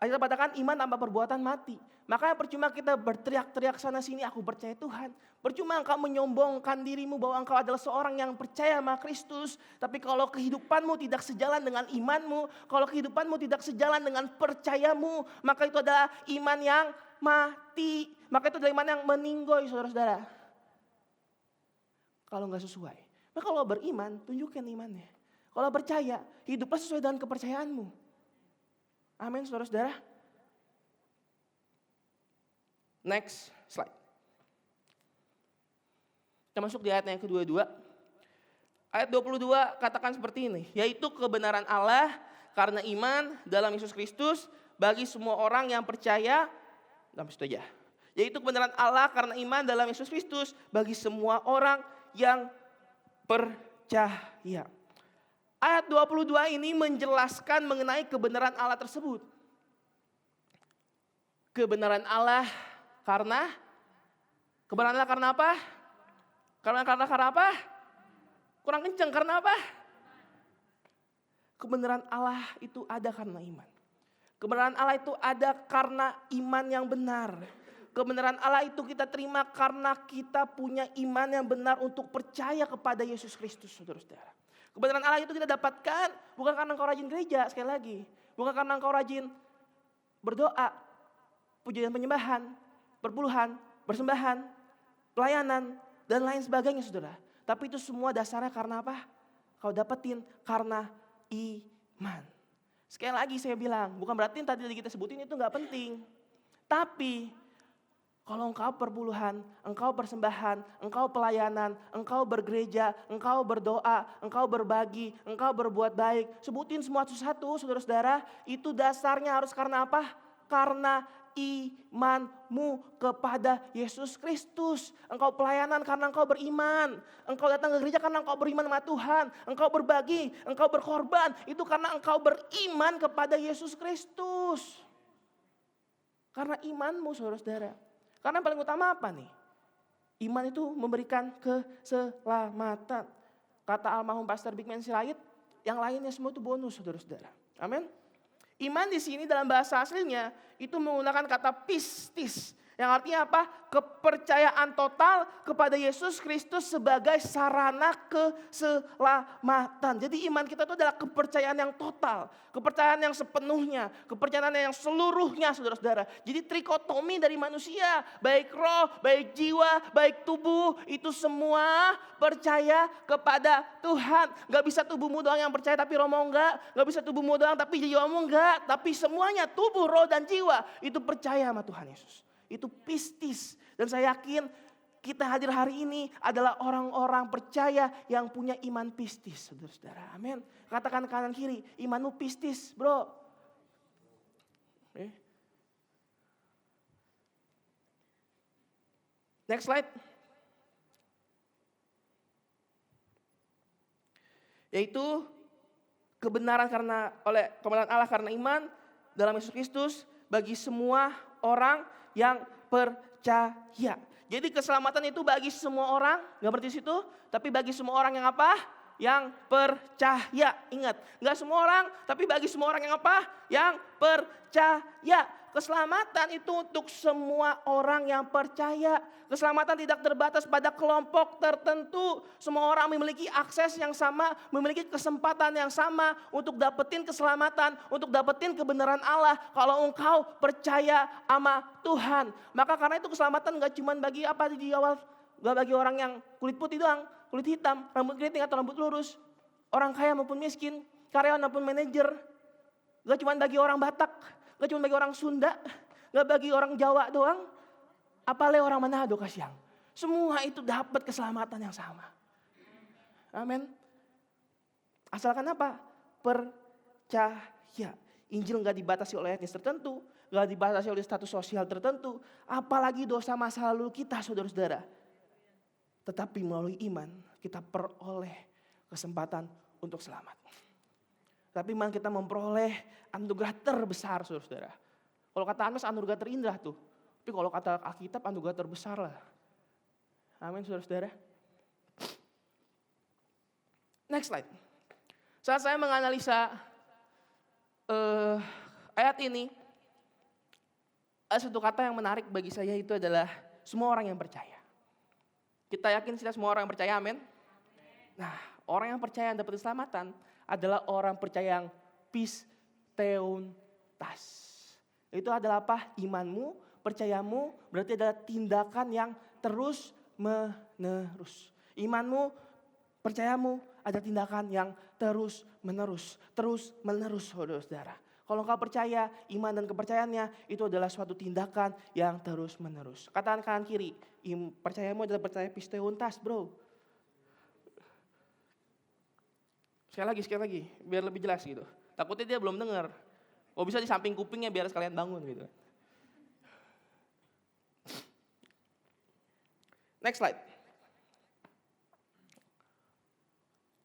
Alkitab katakan iman tanpa perbuatan mati. Makanya percuma kita berteriak-teriak sana sini, aku percaya Tuhan. Percuma engkau menyombongkan dirimu bahwa engkau adalah seorang yang percaya sama Kristus. Tapi kalau kehidupanmu tidak sejalan dengan imanmu, kalau kehidupanmu tidak sejalan dengan percayamu, maka itu adalah iman yang mati. Maka itu adalah iman yang meninggoy, saudara-saudara. Kalau nggak sesuai. Maka kalau beriman, tunjukkan imannya. Kalau percaya, hiduplah sesuai dengan kepercayaanmu. Amin, saudara-saudara. Next slide. Kita masuk di ayat yang kedua-dua. Ayat 22 katakan seperti ini. Yaitu kebenaran Allah karena iman dalam Yesus Kristus bagi semua orang yang percaya. Sampai situ aja. Yaitu kebenaran Allah karena iman dalam Yesus Kristus bagi semua orang yang percaya. Ayat 22 ini menjelaskan mengenai kebenaran Allah tersebut. Kebenaran Allah karena apa? Karena apa? Kurang kencang karena apa? Kebenaran Allah itu ada karena iman. Kebenaran Allah itu ada karena iman yang benar. Kebenaran Allah itu kita terima karena kita punya iman yang benar untuk percaya kepada Yesus Kristus, saudara-saudara. Kebenaran Allah itu kita dapatkan bukan karena engkau rajin gereja, sekali lagi. Bukan karena engkau rajin berdoa, pujian penyembahan, perpuluhan, persembahan, pelayanan, dan lain sebagainya, saudara. Tapi itu semua dasarnya karena apa? Kau dapetin karena iman. Sekali lagi saya bilang, bukan berarti yang tadi kita sebutin itu gak penting. Tapi kalau engkau perpuluhan, engkau persembahan, engkau pelayanan, engkau bergereja, engkau berdoa, engkau berbagi, engkau berbuat baik. Sebutin semua satu-satu, saudara-saudara. Itu dasarnya harus karena apa? Karena imanmu kepada Yesus Kristus. Engkau pelayanan karena engkau beriman. Engkau datang ke gereja karena engkau beriman sama Tuhan. Engkau berbagi, engkau berkorban. Itu karena engkau beriman kepada Yesus Kristus. Karena imanmu, saudara-saudara. Karena yang paling utama apa nih? Iman itu memberikan keselamatan. Kata almarhum Pastor Big Man Sirait, yang lainnya semua itu bonus, saudara-saudara. Amin. Iman di sini dalam bahasa aslinya itu menggunakan kata pistis. Yang artinya apa? Kepercayaan total kepada Yesus Kristus sebagai sarana keselamatan. Jadi iman kita itu adalah kepercayaan yang total. Kepercayaan yang sepenuhnya. Kepercayaan yang seluruhnya, saudara-saudara. Jadi trikotomi dari manusia. Baik roh, baik jiwa, baik tubuh. Itu semua percaya kepada Tuhan. Gak bisa tubuhmu doang yang percaya tapi rohmu enggak. Gak bisa tubuhmu doang tapi jiwamu enggak. Tapi semuanya tubuh, roh dan jiwa itu percaya sama Tuhan Yesus. Itu pistis. Dan saya yakin kita hadir hari ini adalah orang-orang percaya yang punya iman pistis, saudara-saudara. Amin. Katakan kanan kiri, imanmu pistis, bro. Next slide. Yaitu kebenaran kebenaran Allah karena iman dalam Yesus Kristus bagi semua orang yang percaya. Jadi keselamatan itu bagi semua orang, gak berarti situ, tapi bagi semua orang yang apa? Yang percaya. Ingat, gak semua orang, tapi bagi semua orang yang apa? Yang percaya. Keselamatan itu untuk semua orang yang percaya. Keselamatan tidak terbatas pada kelompok tertentu. Semua orang memiliki akses yang sama, memiliki kesempatan yang sama untuk dapetin keselamatan, untuk dapetin kebenaran Allah. Kalau engkau percaya sama Tuhan. Maka karena itu keselamatan gak cuma bagi apa di awal, gak bagi orang yang kulit putih doang, kulit hitam, rambut keriting atau rambut lurus. Orang kaya maupun miskin, karyawan maupun manajer. Gak cuma bagi orang Batak, gak cuma bagi orang Sunda, gak bagi orang Jawa doang. Apalagi orang Manado kasihan. Semua itu dapat keselamatan yang sama. Amin. Asalkan apa? Percaya. Injil nggak dibatasi oleh etnis tertentu, nggak dibatasi oleh status sosial tertentu, apalagi dosa masa lalu kita, saudara-saudara. Tetapi melalui iman kita peroleh kesempatan untuk selamat. Tapi iman kita memperoleh anugerah terbesar, saudara-saudara. Kalau kata Anas anugerah terindah tuh, tapi kalau kata Alkitab anugerah terbesar lah. Amin, saudara-saudara. Next slide. Saat saya menganalisa ayat ini, ada satu kata yang menarik bagi saya, itu adalah semua orang yang percaya. Kita yakin kita semua orang yang percaya, amin? Nah, orang yang percaya yang dapat keselamatan adalah orang percaya yang pisteuntas. Itu adalah apa? Imanmu, percayamu berarti adalah tindakan yang terus menerus. Imanmu, percayamu ada tindakan yang terus menerus, saudara-saudara. Kalau engkau percaya, iman dan kepercayaannya itu adalah suatu tindakan yang terus menerus. Katakan kanan kiri, percayamu adalah percaya pisteuntas, bro. Sekali lagi, biar lebih jelas gitu. Takutnya dia belum dengar. Oh, bisa di samping kupingnya biar sekalian bangun gitu. Next slide.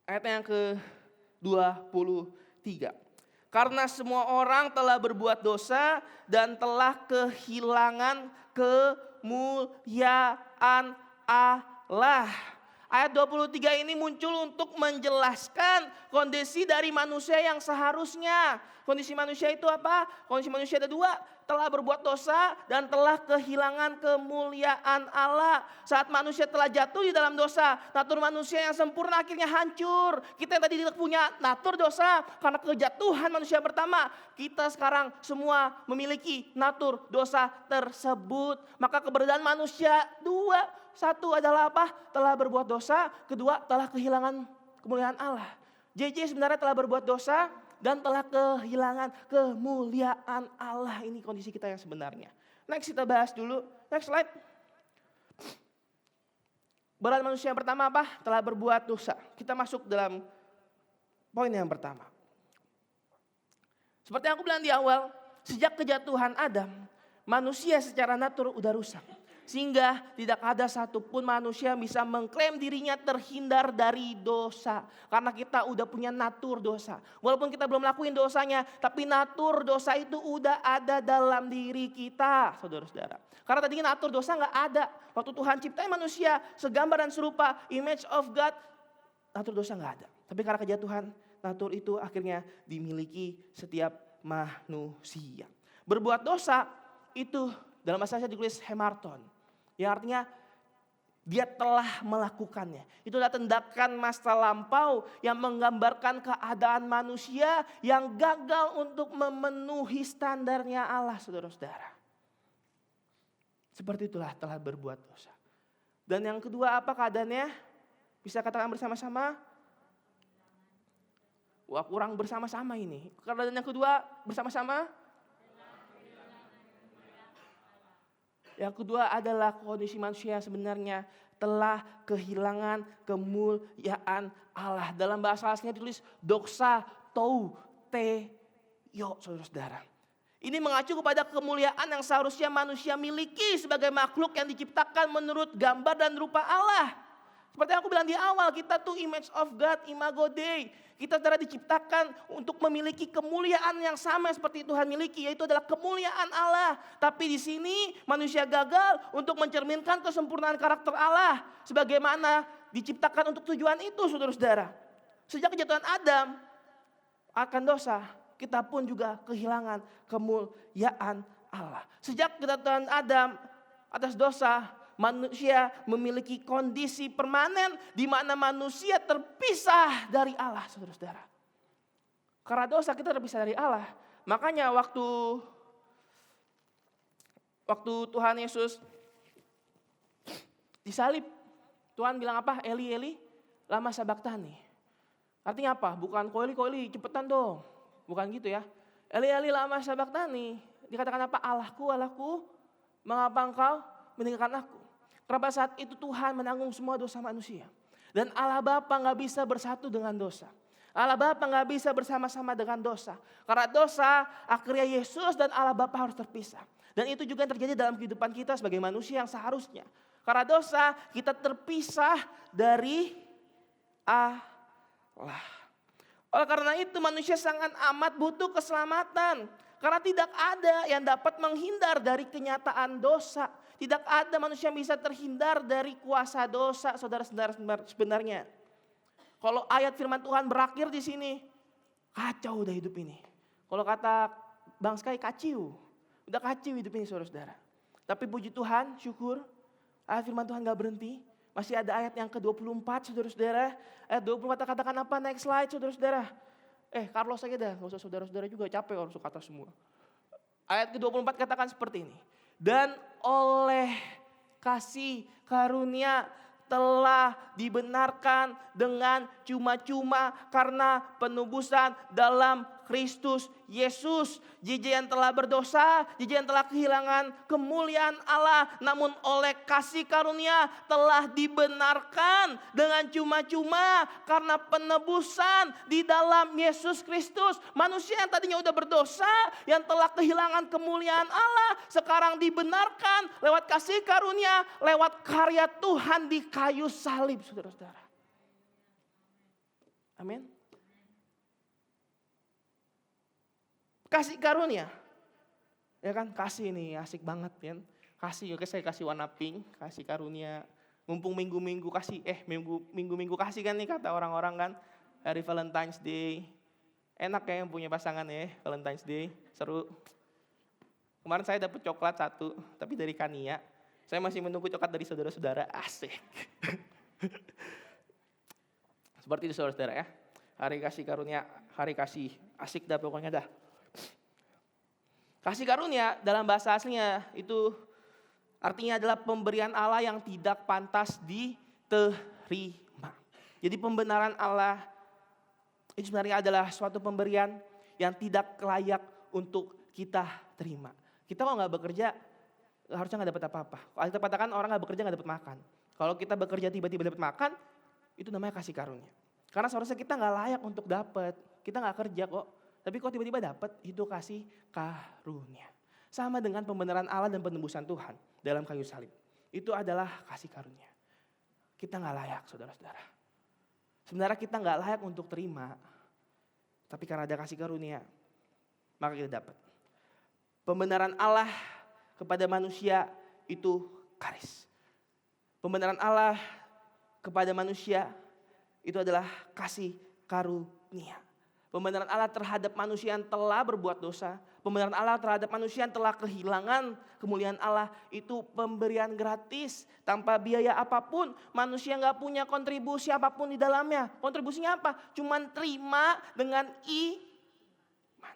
Ayat yang ke-23. Karena semua orang telah berbuat dosa dan telah kehilangan kemuliaan Allah. Ayat 23 ini muncul untuk menjelaskan kondisi dari manusia yang seharusnya. Kondisi manusia itu apa? Kondisi manusia ada dua. Telah berbuat dosa dan telah kehilangan kemuliaan Allah. Saat manusia telah jatuh di dalam dosa, natur manusia yang sempurna akhirnya hancur. Kita yang tadi tidak punya natur dosa karena kejatuhan manusia pertama. Kita sekarang semua memiliki natur dosa tersebut. Maka keberadaan manusia dua. Satu adalah apa? Telah berbuat dosa. Kedua, telah kehilangan kemuliaan Allah. JJ sebenarnya telah berbuat dosa dan telah kehilangan kemuliaan Allah. Ini kondisi kita yang sebenarnya. Next kita bahas dulu. Next slide. Berat manusia yang pertama apa? Telah berbuat dosa. Kita masuk dalam poin yang pertama. Seperti yang aku bilang di awal, sejak kejatuhan Adam, manusia secara natur udah rusak. Sehingga tidak ada satupun manusia yang bisa mengklaim dirinya terhindar dari dosa. Karena kita udah punya natur dosa. Walaupun kita belum lakuin dosanya, tapi natur dosa itu udah ada dalam diri kita, saudara-saudara. Karena tadinya natur dosa gak ada. Waktu Tuhan ciptain manusia segambar dan serupa, image of God, natur dosa gak ada. Tapi karena kejatuhan, natur itu akhirnya dimiliki setiap manusia. Berbuat dosa itu dalam bahasa Indonesia ditulis hemarton. Yang artinya dia telah melakukannya. Itu adalah tindakan masa lampau yang menggambarkan keadaan manusia yang gagal untuk memenuhi standarnya Allah, saudara-saudara. Seperti itulah telah berbuat dosa. Dan yang kedua apa keadaannya? Bisa katakan bersama-sama? Wah, kurang bersama-sama ini. Keadaan yang kedua bersama-sama? Yang kedua adalah kondisi manusia yang sebenarnya telah kehilangan kemuliaan Allah. Dalam bahasa aslinya ditulis doxa tou te yo, saudara-saudara. Ini mengacu kepada kemuliaan yang seharusnya manusia miliki sebagai makhluk yang diciptakan menurut gambar dan rupa Allah. Seperti yang aku bilang di awal, kita tuh image of God, imago Dei. Kita telah diciptakan untuk memiliki kemuliaan yang sama seperti Tuhan miliki, yaitu adalah kemuliaan Allah. Tapi di sini manusia gagal untuk mencerminkan kesempurnaan karakter Allah. Sebagaimana diciptakan untuk tujuan itu, saudara-saudara. Sejak kejatuhan Adam akan dosa, kita pun juga kehilangan kemuliaan Allah. Sejak kejatuhan Adam atas dosa, manusia memiliki kondisi permanen di mana manusia terpisah dari Allah, saudara-saudara. Karena dosa kita terpisah dari Allah. Makanya waktu Tuhan Yesus disalib, Tuhan bilang apa? Eli, Eli, lama sabachthani. Artinya apa? Bukan koeli, cepetan dong. Bukan gitu ya. Eli, Eli, lama sabachthani. Dikatakan apa? Allahku, Allahku, mengapa engkau meninggalkan aku? Kenapa saat itu Tuhan menanggung semua dosa manusia. Dan Allah Bapa gak bisa bersatu dengan dosa. Allah Bapa gak bisa bersama-sama dengan dosa. Karena dosa akhirnya Yesus dan Allah Bapa harus terpisah. Dan itu juga yang terjadi dalam kehidupan kita sebagai manusia yang seharusnya. Karena dosa kita terpisah dari Allah. Oleh karena itu manusia sangat amat butuh keselamatan. Karena tidak ada yang dapat menghindar dari kenyataan dosa. Tidak ada manusia yang bisa terhindar dari kuasa dosa, saudara-saudara sebenarnya. Kalau ayat firman Tuhan berakhir di sini, kacau udah hidup ini. Kalau kata Bang Sky, kacau. Udah kacau hidup ini saudara-saudara. Tapi puji Tuhan, syukur, ayat firman Tuhan gak berhenti. Masih ada ayat yang ke-24 saudara-saudara. Ayat 24 katakan apa? Next slide saudara-saudara. Carlos aja dah, gak usah saudara-saudara juga, capek orang suka kata semua. Ayat ke-24 katakan seperti ini. Dan oleh kasih karunia telah dibenarkan dengan cuma-cuma karena penebusan dalam Kristus Yesus. JJ yang telah berdosa, JJ yang telah kehilangan kemuliaan Allah, namun oleh kasih karunia telah dibenarkan dengan cuma-cuma karena penebusan di dalam Yesus Kristus. Manusia yang tadinya udah berdosa, yang telah kehilangan kemuliaan Allah, sekarang dibenarkan lewat kasih karunia, lewat karya Tuhan di kayu salib, saudara-saudara. Amin. Kasih karunia. Ya kan, kasih ini asik banget kan. Kasih, oke saya kasih warna pink, kasih karunia. Mumpung minggu-minggu kasih, minggu-minggu kasih kan nih kata orang-orang kan. Hari Valentine's Day. Enak ya yang punya pasangan ya, Valentine's Day, seru. Kemarin saya dapat coklat 1, tapi dari Kania. Saya masih menunggu coklat dari saudara-saudara, asik. Seperti itu saudara-saudara ya. Hari kasih karunia, hari kasih asik dah pokoknya dah. Kasih karunia dalam bahasa aslinya itu artinya adalah pemberian Allah yang tidak pantas diterima. Jadi pembenaran Allah itu sebenarnya adalah suatu pemberian yang tidak layak untuk kita terima. Kita kalau gak bekerja harusnya gak dapat apa-apa. Kalau kita katakan orang gak bekerja gak dapat makan. Kalau kita bekerja tiba-tiba dapat makan, itu namanya kasih karunia. Karena seharusnya kita gak layak untuk dapat. Kita gak kerja kok. Tapi kok tiba-tiba dapat, itu kasih karunia. Sama dengan pembenaran Allah dan penebusan Tuhan dalam kayu salib. Itu adalah kasih karunia. Kita gak layak saudara-saudara. Sebenarnya kita gak layak untuk terima. Tapi karena ada kasih karunia, maka kita dapat. Pembenaran Allah kepada manusia itu karis. Pembenaran Allah kepada manusia itu adalah kasih karunia. Pembenaran Allah terhadap manusia yang telah berbuat dosa. Pembenaran Allah terhadap manusia yang telah kehilangan kemuliaan Allah. Itu pemberian gratis tanpa biaya apapun. Manusia gak punya kontribusi apapun di dalamnya. Kontribusinya apa? Cuman terima dengan iman.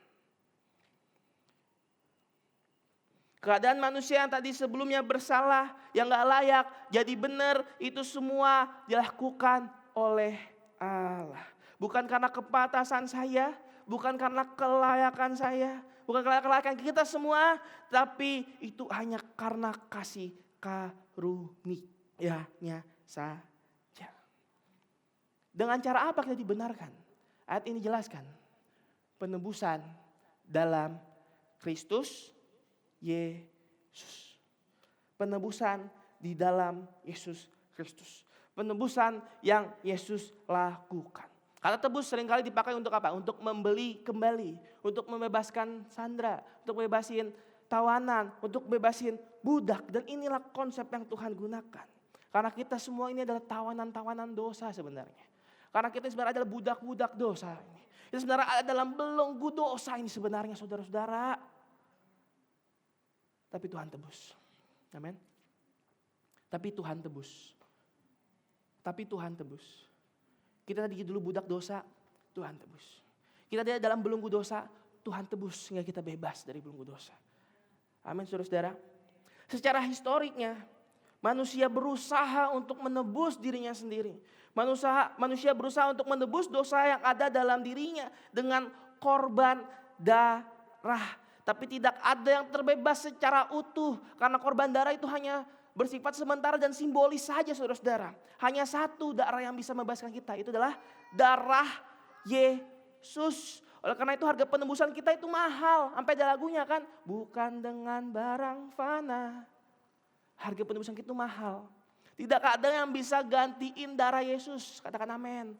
Keadaan manusia yang tadi sebelumnya bersalah, yang gak layak, jadi benar, itu semua dilakukan oleh Allah. Bukan karena kepantasan saya, bukan karena kelayakan saya, bukan karena kelayakan kita semua, tapi itu hanya karena kasih karunia-Nya saja. Dengan cara apa kita dibenarkan? Ayat ini jelaskan. Penebusan dalam Kristus Yesus. Penebusan di dalam Yesus Kristus. Penebusan yang Yesus lakukan. Kata tebus seringkali dipakai untuk apa? Untuk membeli kembali, untuk membebaskan sandera, untuk bebasin tawanan, untuk bebasin budak. Dan inilah konsep yang Tuhan gunakan. Karena kita semua ini adalah tawanan-tawanan dosa sebenarnya. Karena kita sebenarnya adalah budak-budak dosa ini. Kita sebenarnya ada dalam belenggu dosa ini sebenarnya saudara-saudara. Tapi Tuhan tebus. Amin. Tapi Tuhan tebus. Tapi Tuhan tebus. Kita tadi dulu budak dosa, Tuhan tebus. Kita ada dalam belenggu dosa, Tuhan tebus sehingga kita bebas dari belenggu dosa. Amin saudara-saudara. Secara historiknya, manusia berusaha untuk menebus dirinya sendiri. Manusia berusaha untuk menebus dosa yang ada dalam dirinya dengan korban darah. Tapi tidak ada yang terbebas secara utuh. Karena korban darah itu hanya bersifat sementara dan simbolis saja saudara-saudara. Hanya satu darah yang bisa membebaskan kita, itu adalah darah Yesus. Oleh karena itu harga penembusan kita itu mahal. Sampai ada lagunya kan, bukan dengan barang fana. Harga penembusan kita itu mahal. Tidak ada yang bisa gantiin darah Yesus, katakan amin.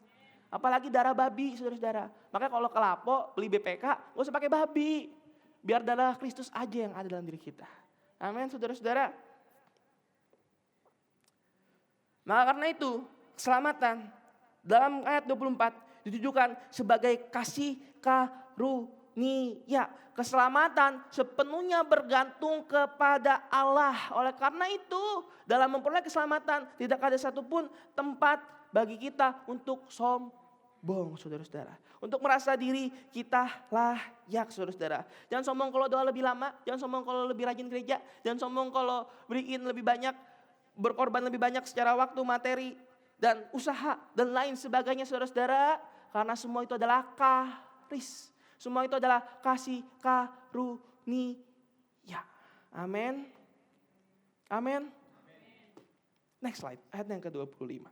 Apalagi darah babi saudara-saudara. Makanya kalau ke Lapo beli BPK, gak usah pakai babi. Biar darah Kristus aja yang ada dalam diri kita. Amin saudara-saudara. Maka karena itu keselamatan dalam ayat 24 ditujukan sebagai kasih karunia. Keselamatan sepenuhnya bergantung kepada Allah. Oleh karena itu dalam memperoleh keselamatan tidak ada satupun tempat bagi kita untuk sombong saudara-saudara. Untuk merasa diri kita layak saudara-saudara. Jangan sombong kalau doa lebih lama. Jangan sombong kalau lebih rajin gereja. Jangan sombong kalau beriin lebih banyak. Berkorban lebih banyak secara waktu, materi, dan usaha, dan lain sebagainya saudara-saudara. Karena semua itu adalah karis. Semua itu adalah kasih karunia. Amin. Amin. Next slide, ayat yang ke-25.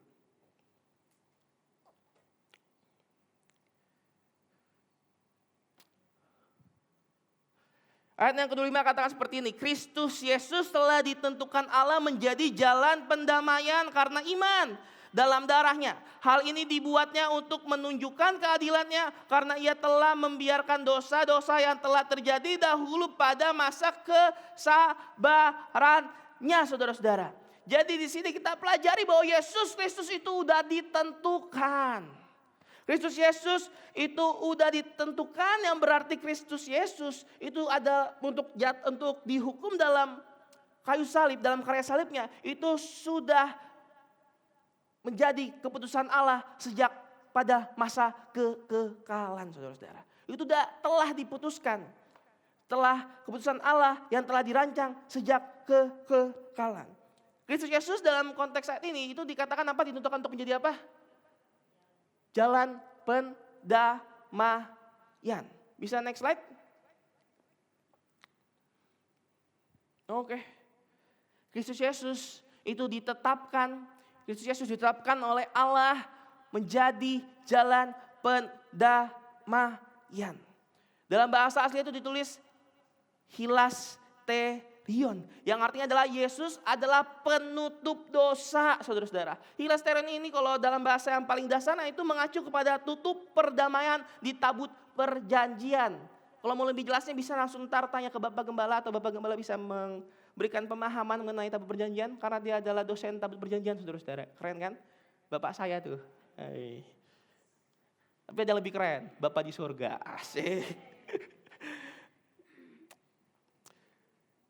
Ayat yang kedua katakan seperti ini. Kristus Yesus telah ditentukan Allah menjadi jalan pendamaian karena iman dalam darahnya. Hal ini dibuatnya untuk menunjukkan keadilannya karena ia telah membiarkan dosa-dosa yang telah terjadi dahulu pada masa kesabarannya saudara-saudara. Jadi di sini kita pelajari bahwa Yesus Kristus itu udah ditentukan. Kristus Yesus itu udah ditentukan, yang berarti Kristus Yesus itu ada untuk dihukum dalam kayu salib, dalam karya salibnya. Itu sudah menjadi keputusan Allah sejak pada masa kekekalan saudara-saudara. Itu telah diputuskan. Telah keputusan Allah yang telah dirancang sejak kekekalan. Kristus Yesus dalam konteks saat ini itu dikatakan apa? Ditentukan untuk menjadi apa? Jalan pendamaian. Bisa next slide? Oke. Kristus Yesus itu ditetapkan. Kristus Yesus ditetapkan oleh Allah menjadi jalan pendamaian. Dalam bahasa asli itu ditulis hilasterion. Yang artinya adalah Yesus adalah penutup dosa saudara-saudara. Hilasterion ini kalau dalam bahasa yang paling dasar itu mengacu kepada tutup perdamaian di tabut perjanjian. Kalau mau lebih jelasnya bisa langsung ntar tanya ke Bapak Gembala atau Bapak Gembala bisa memberikan pemahaman mengenai tabut perjanjian. Karena dia adalah dosen tabut perjanjian saudara-saudara. Keren kan? Bapak saya tuh. Hai. Tapi ada lebih keren, Bapak di surga. Asik.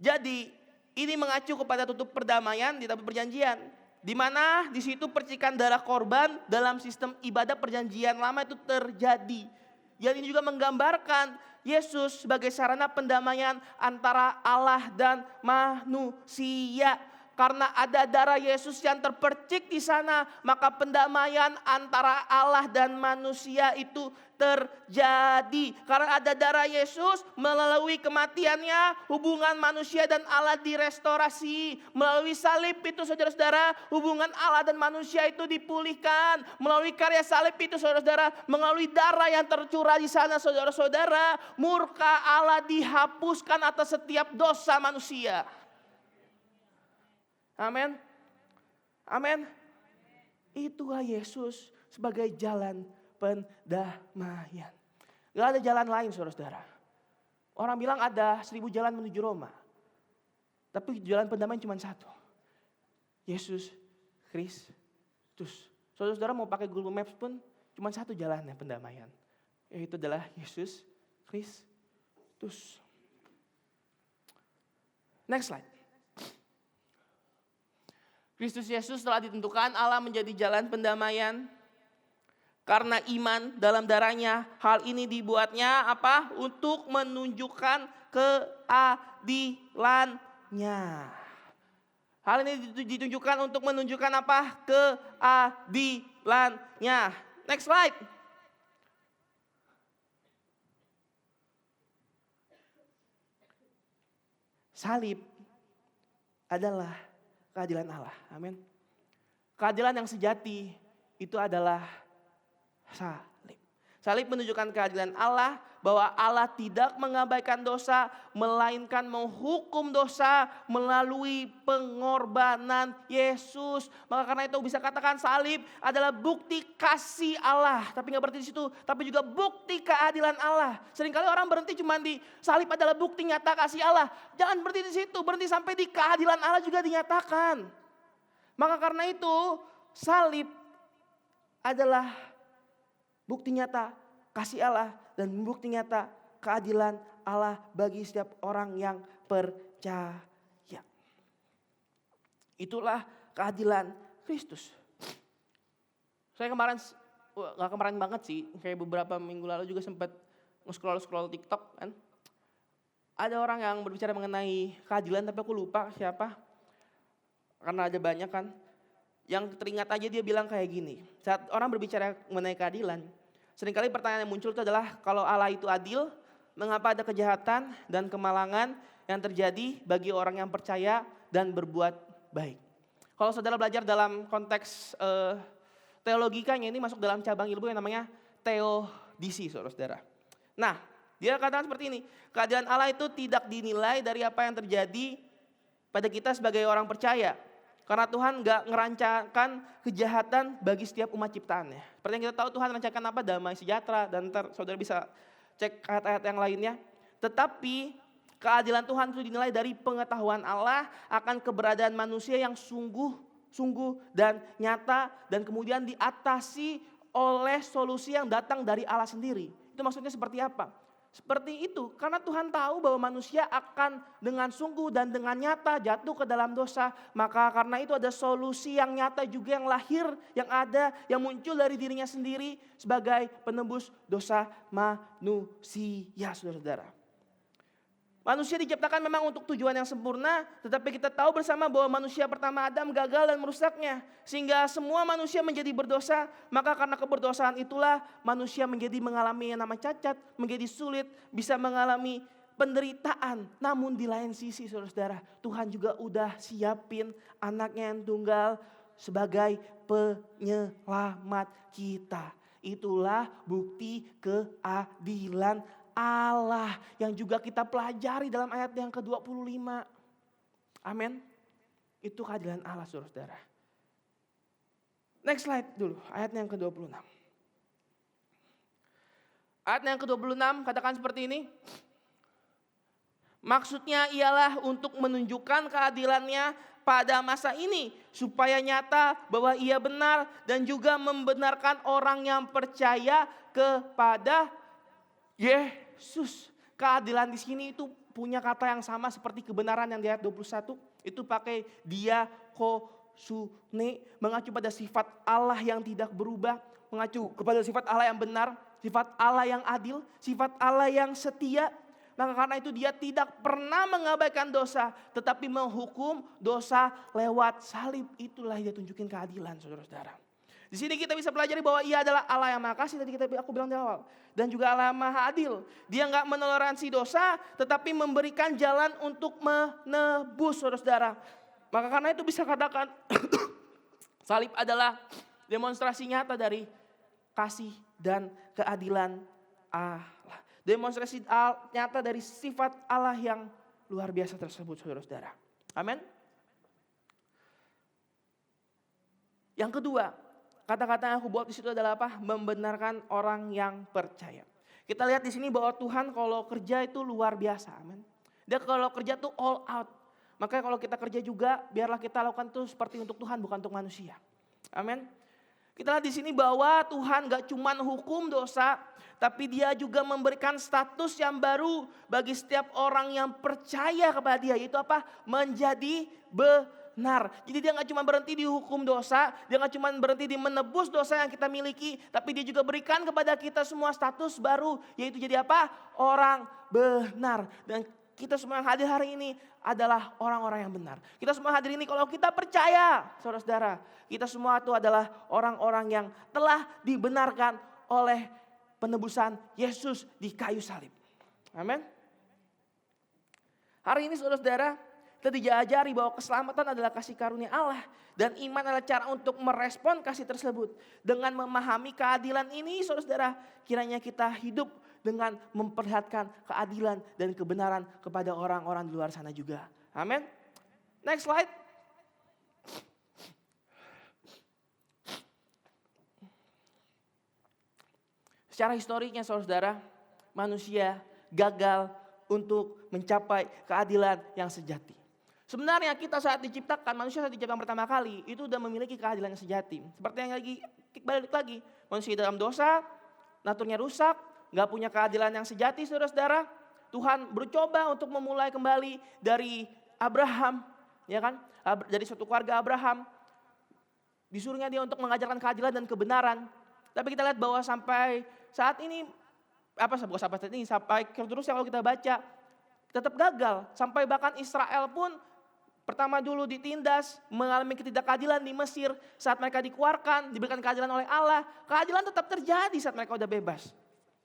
Jadi ini mengacu kepada tutup perdamaian di tabut perjanjian. Di mana di situ percikan darah korban dalam sistem ibadah perjanjian lama itu terjadi. Yang ini juga menggambarkan Yesus sebagai sarana pendamaian antara Allah dan manusia. Karena ada darah Yesus yang terpercik di sana, maka pendamaian antara Allah dan manusia itu terjadi. Karena ada darah Yesus, melalui kematiannya hubungan manusia dan Allah direstorasi. Melalui salib itu saudara-saudara, hubungan Allah dan manusia itu dipulihkan. Melalui karya salib itu saudara-saudara, melalui darah yang tercurah di sana saudara-saudara, murka Allah dihapuskan atas setiap dosa manusia. Amin. Amin. Itulah Yesus sebagai jalan pendamaian. Gak ada jalan lain saudara-saudara. Orang bilang ada 1000 jalan menuju Roma. Tapi jalan pendamaian cuma satu. Yesus Kristus. Saudara-saudara mau pakai Google Maps pun cuma satu jalannya pendamaian. Yaitu adalah Yesus Kristus. Next slide. Kristus Yesus telah ditentukan Allah menjadi jalan pendamaian karena iman dalam darahnya. Hal ini dibuatnya apa? Untuk menunjukkan keadilannya. Hal ini ditunjukkan untuk menunjukkan apa? Keadilannya. Next slide. Salib adalah keadilan Allah. Amin. Keadilan yang sejati itu adalah salib. Salib menunjukkan keadilan Allah, bahwa Allah tidak mengabaikan dosa, melainkan menghukum dosa melalui pengorbanan Yesus. Maka karena itu bisa katakan salib adalah bukti kasih Allah. Tapi gak berhenti di situ, tapi juga bukti keadilan Allah. Seringkali orang berhenti cuma di salib adalah bukti nyata kasih Allah. Jangan berhenti di situ, berhenti sampai di keadilan Allah juga dinyatakan. Maka karena itu salib adalah bukti nyata kasih Allah dan bukti nyata keadilan Allah bagi setiap orang yang percaya. Itulah keadilan Kristus. Saya kemarin, gak kemarin banget sih, kayak beberapa minggu lalu juga sempat nge-scroll TikTok kan. Ada orang yang berbicara mengenai keadilan tapi aku lupa siapa. Karena ada banyak kan. Yang teringat aja dia bilang kayak gini. Saat orang berbicara mengenai keadilan, seringkali pertanyaan yang muncul itu adalah kalau Allah itu adil, mengapa ada kejahatan dan kemalangan yang terjadi bagi orang yang percaya dan berbuat baik. Kalau saudara belajar dalam konteks teologikanya, ini masuk dalam cabang ilmu yang namanya teodisi, saudara-saudara. Nah, dia katakan seperti ini, keadilan Allah itu tidak dinilai dari apa yang terjadi pada kita sebagai orang percaya. Karena Tuhan gak ngerancangkan kejahatan bagi setiap umat ciptaannya. Seperti yang kita tahu Tuhan rancangkan apa? Damai sejahtera. Dan ntar saudara bisa cek ayat-ayat yang lainnya. Tetapi keadilan Tuhan itu dinilai dari pengetahuan Allah akan keberadaan manusia yang sungguh dan nyata. Dan kemudian diatasi oleh solusi yang datang dari Allah sendiri. Itu maksudnya seperti apa? Seperti itu, karena Tuhan tahu bahwa manusia akan dengan sungguh dan dengan nyata jatuh ke dalam dosa. Maka karena itu ada solusi yang nyata juga yang lahir, yang ada, yang muncul dari dirinya sendiri sebagai penebus dosa manusia, saudara-saudara. Manusia diciptakan memang untuk tujuan yang sempurna, tetapi kita tahu bersama bahwa manusia pertama Adam gagal dan merusaknya. Sehingga semua manusia menjadi berdosa, maka karena keberdosaan itulah manusia menjadi mengalami yang nama cacat, menjadi sulit, bisa mengalami penderitaan. Namun di lain sisi saudara-saudara, Tuhan juga udah siapin anaknya yang tunggal sebagai penyelamat kita. Itulah bukti keadilan Allah yang juga kita pelajari dalam ayat yang ke-25. Amin. Itu keadilan Allah, saudara-saudara. Next slide dulu, ayat yang ke-26. Ayat yang ke-26 katakan seperti ini. Maksudnya ialah untuk menunjukkan keadilannya pada masa ini, supaya nyata bahwa ia benar dan juga membenarkan orang yang percaya kepada Yesus. Keadilan di sini itu punya kata yang sama seperti kebenaran yang di ayat 21. Itu pakai diakosune, mengacu pada sifat Allah yang tidak berubah, mengacu kepada sifat Allah yang benar, sifat Allah yang adil, sifat Allah yang setia. Maka karena itu dia tidak pernah mengabaikan dosa, tetapi menghukum dosa lewat salib. Itulah yang dia tunjukin keadilan, saudara-saudara. Di sini kita bisa pelajari bahwa ia adalah Allah yang maha kasih, tadi aku bilang di awal. Dan juga Allah yang maha adil. Dia gak menoleransi dosa, tetapi memberikan jalan untuk menebus, saudara-saudara. Maka karena itu bisa katakan salib adalah demonstrasi nyata dari kasih dan keadilan Allah. Demonstrasi nyata dari sifat Allah yang luar biasa tersebut, saudara-saudara. Amin. Yang kedua, kata-kata yang aku buat di situ adalah apa? Membenarkan orang yang percaya. Kita lihat di sini bahwa Tuhan kalau kerja itu luar biasa, amin. Dia kalau kerja tuh all out. Makanya kalau kita kerja juga, biarlah kita lakukan itu seperti untuk Tuhan, bukan untuk manusia. Amin. Kita lihat di sini bahwa Tuhan gak cuma hukum dosa, tapi dia juga memberikan status yang baru bagi setiap orang yang percaya kepada dia. Yaitu apa? Menjadi benar. Jadi dia gak cuma berhenti di hukum dosa, dia gak cuma berhenti di menebus dosa yang kita miliki, tapi dia juga berikan kepada kita semua status baru, yaitu jadi apa? Orang benar. Dan kita semua yang hadir hari ini adalah orang-orang yang benar. Kita semua hadir ini kalau kita percaya, saudara-saudara, kita semua itu adalah orang-orang yang telah dibenarkan oleh penebusan Yesus di kayu salib. Amin. Hari ini saudara-saudara, Kita diajari bahwa keselamatan adalah kasih karunia Allah. Dan iman adalah cara untuk merespon kasih tersebut. Dengan memahami keadilan ini saudara-saudara, kiranya kita hidup dengan memperlihatkan keadilan dan kebenaran kepada orang-orang di luar sana juga. Amin. Next slide. Secara historiknya saudara-saudara, manusia gagal untuk mencapai keadilan yang sejati. Sebenarnya kita saat diciptakan, manusia saat diciptakan pertama kali, itu sudah memiliki keadilan yang sejati. Seperti yang balik lagi, manusia dalam dosa, naturnya rusak, gak punya keadilan yang sejati saudara-saudara. Tuhan bercoba untuk memulai kembali dari Abraham, ya kan? Dari suatu keluarga Abraham. Disuruhnya dia untuk mengajarkan keadilan dan kebenaran. Tapi kita lihat bahwa sampai saat ini, sampai terus kalau kita baca, tetap gagal. Sampai bahkan Israel pun pertama dulu ditindas, mengalami ketidakadilan di Mesir. Saat mereka dikeluarkan, diberikan keadilan oleh Allah. Keadilan tetap terjadi saat mereka udah bebas.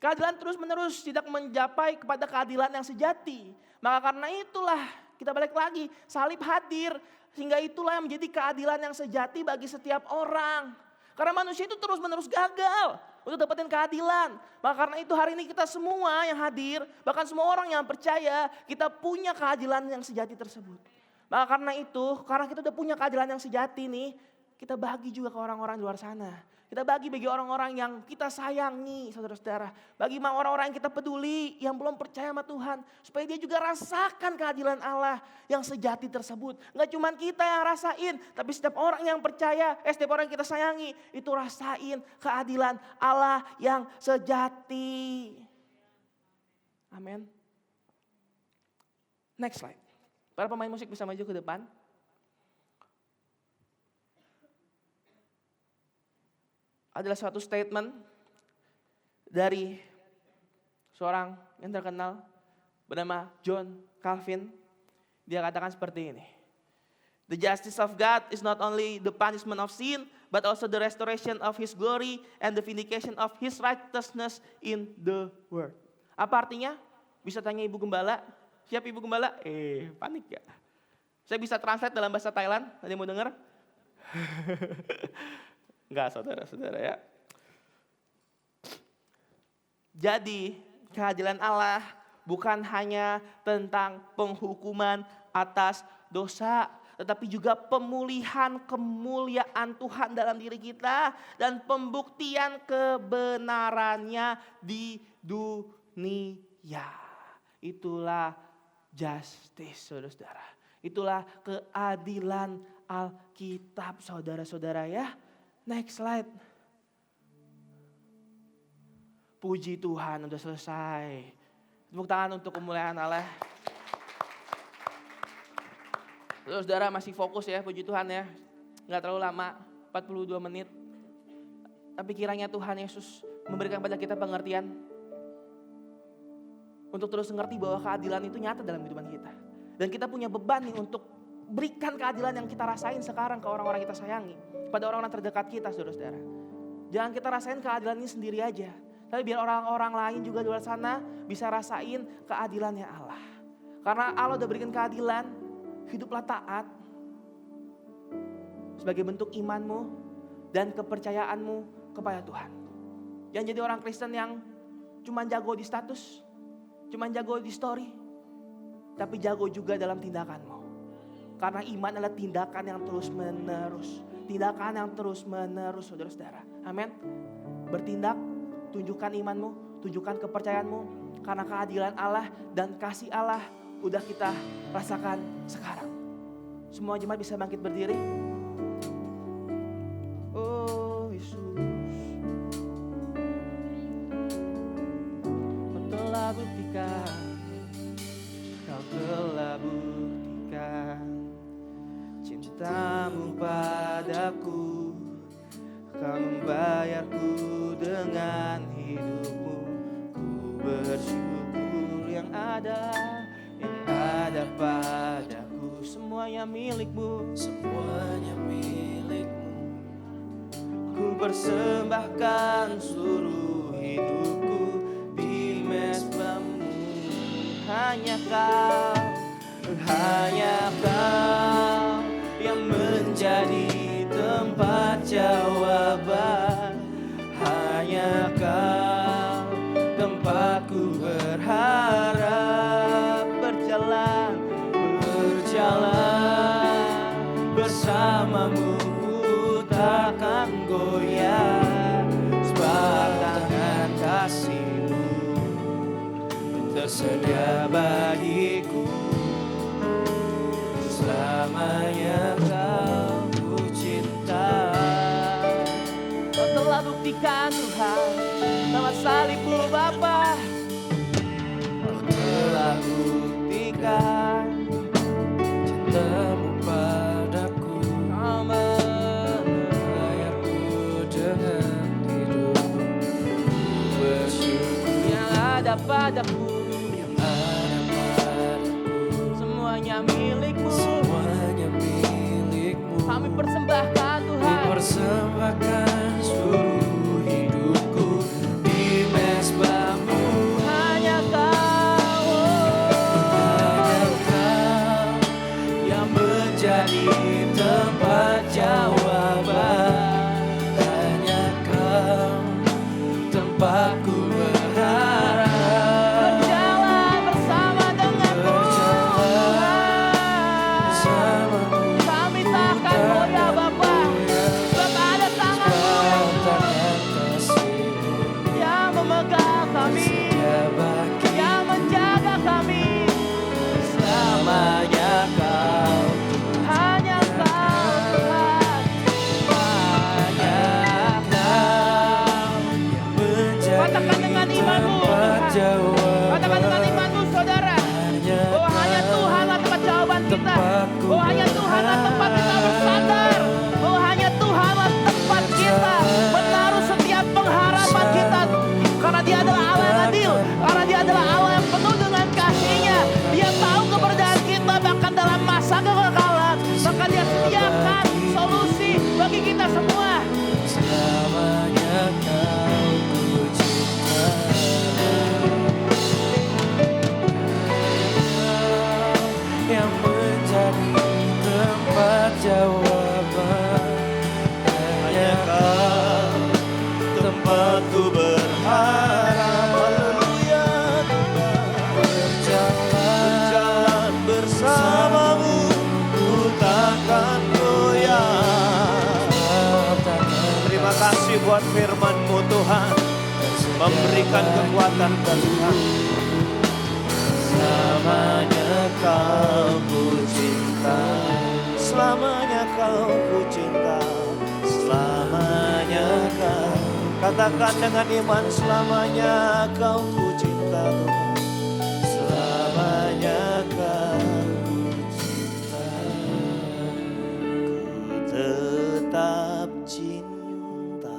Keadilan terus menerus tidak mencapai kepada keadilan yang sejati. Maka karena itulah kita balik lagi, salib hadir. Sehingga itulah yang menjadi keadilan yang sejati bagi setiap orang. Karena manusia itu terus menerus gagal untuk dapetin keadilan. Maka karena itu hari ini kita semua yang hadir, bahkan semua orang yang percaya, kita punya keadilan yang sejati tersebut. Maka karena itu, karena kita udah punya keadilan yang sejati nih, kita bagi juga ke orang-orang di luar sana. Kita bagi orang-orang yang kita sayangi, saudara-saudara. Bagi orang-orang yang kita peduli, yang belum percaya sama Tuhan. Supaya dia juga rasakan keadilan Allah yang sejati tersebut. Gak cuma kita yang rasain, tapi setiap orang yang percaya, setiap orang yang kita sayangi, itu rasain keadilan Allah yang sejati. Amin. Next slide. Para pemain musik bisa maju ke depan. Adalah suatu statement dari seorang yang terkenal bernama John Calvin. Dia katakan seperti ini. The justice of God is not only the punishment of sin, but also the restoration of His glory and the vindication of His righteousness in the world. Apa artinya? Bisa tanya Ibu Gembala. Siap Ibu Gembala? Panik ya. Saya bisa translate dalam bahasa Thailand. Ada yang mau dengar? Enggak saudara-saudara ya. Jadi keadilan Allah bukan hanya tentang penghukuman atas dosa, tetapi juga pemulihan kemuliaan Tuhan dalam diri kita dan pembuktian kebenarannya di dunia. Itulah justice, saudara-saudara. Itulah keadilan Alkitab, saudara-saudara ya. Next slide. Puji Tuhan udah selesai. Tepuk tangan untuk kemuliaan Allah. Saudara masih fokus ya, puji Tuhan ya. Gak terlalu lama, 42 menit. Tapi kiranya Tuhan Yesus memberikan pada kita pengertian. Untuk terus mengerti bahwa keadilan itu nyata dalam kehidupan kita. Dan kita punya beban nih untuk berikan keadilan yang kita rasain sekarang ke orang-orang kita sayangi. Pada orang-orang terdekat kita, saudara-saudara. Jangan kita rasain keadilan ini sendiri aja. Tapi biar orang-orang lain juga di luar sana bisa rasain keadilannya Allah. Karena Allah udah berikan keadilan, hiduplah taat. Sebagai bentuk imanmu dan kepercayaanmu kepada Tuhan. Jangan jadi orang Kristen yang cuma jago di status, cuma jago di story. Tapi jago juga dalam tindakanmu. Karena iman adalah tindakan yang terus menerus. Tindakan yang terus menerus, saudara-saudara. Amin. Bertindak, tunjukkan imanmu, tunjukkan kepercayaanmu. Karena keadilan Allah dan kasih Allah udah kita rasakan sekarang. Semua jemaat bisa bangkit berdiri. Oh Yesus, Kau telah buktikan, Kau telah buktikan cintamu padaku. Kau membayarku dengan hidupmu. Ku bersyukur yang ada padaku. Semuanya milikmu, semuanya milikmu. Ku persembahkan seluruh hidupku di mezbamu. Hanya kau berjalan bersamamu, ku takkan goyah. Sebab tangan kasih-Mu tersedia bagiku. Selamanya Kau ku cinta. Kau telah buktikan Tuhan lewat salib-Mu Bapa. Kau telah buktikan cinta-Mu padaku. Kau Membayarku dengan hidup. Bersyukur yang ada padaku, yang ada padaku. semuanya milik-Mu. Semuanya milik-Mu. Kami persembahkan Tuhan. Persembahkan seluruh hidupku di mezbah-Mu. Hanya Kau, Hanya Kau yang menjadi tempat jawaban. Hanya Kau tempatku berharap. berjalan bersama denganmu. Bersama-Mu Kami takkan goyah Bapa. Sebab ada tangan-Mu tangan kasih-Mu yang memegang kami, setia bagi. yang menjaga kami. Selamanya Kau, Hanya Kau Tuhan. hanya Kau yang menjadi Katakan dengan imanmu, tempat Tuhan. jawaban. Katakan dengan imanmu saudara, bahwa hanya Tuhanlah tempat jawaban kita, bahwa hanya Tuhanlah tempat kita bersandar, bahwa hanya Tuhanlah tempat kita menaruh setiap pengharapan kita, karena Dia adalah Allah yang adil, karena Dia adalah Allah yang penuh dengan kasih-Nya. Dia tahu keberadaan kita bahkan dalam masa kekekalan, maka Dia sediakan solusi bagi kita semua. Selamanya Kau ku cinta. Yang menjadi tempat jawaban. Hanya Kau tempatku berharap. Haleluya. Berjalan bersama-Mu, ku takkan goyah. Terima kasih buat firman-Mu Tuhan, memberikan kekuatan bagi kami. Selamanya Kau ku cinta. Selamanya Kau ku cinta. Selamanya Kau. Katakan dengan iman, selamanya Kau ku cinta Tuhan. Selamanya Kau ku cinta. Ku tetap cinta.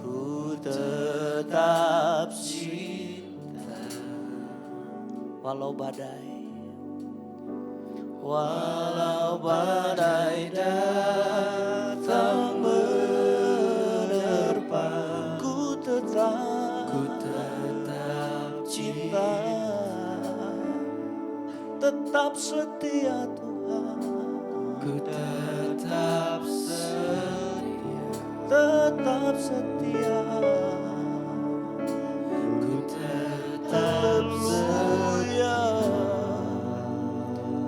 Ku tetap cinta. Walau badai datang menerpa, ku tetap cinta, tetap setia Tuhan, ku tetap setia, tetap setia, ku tetap setia.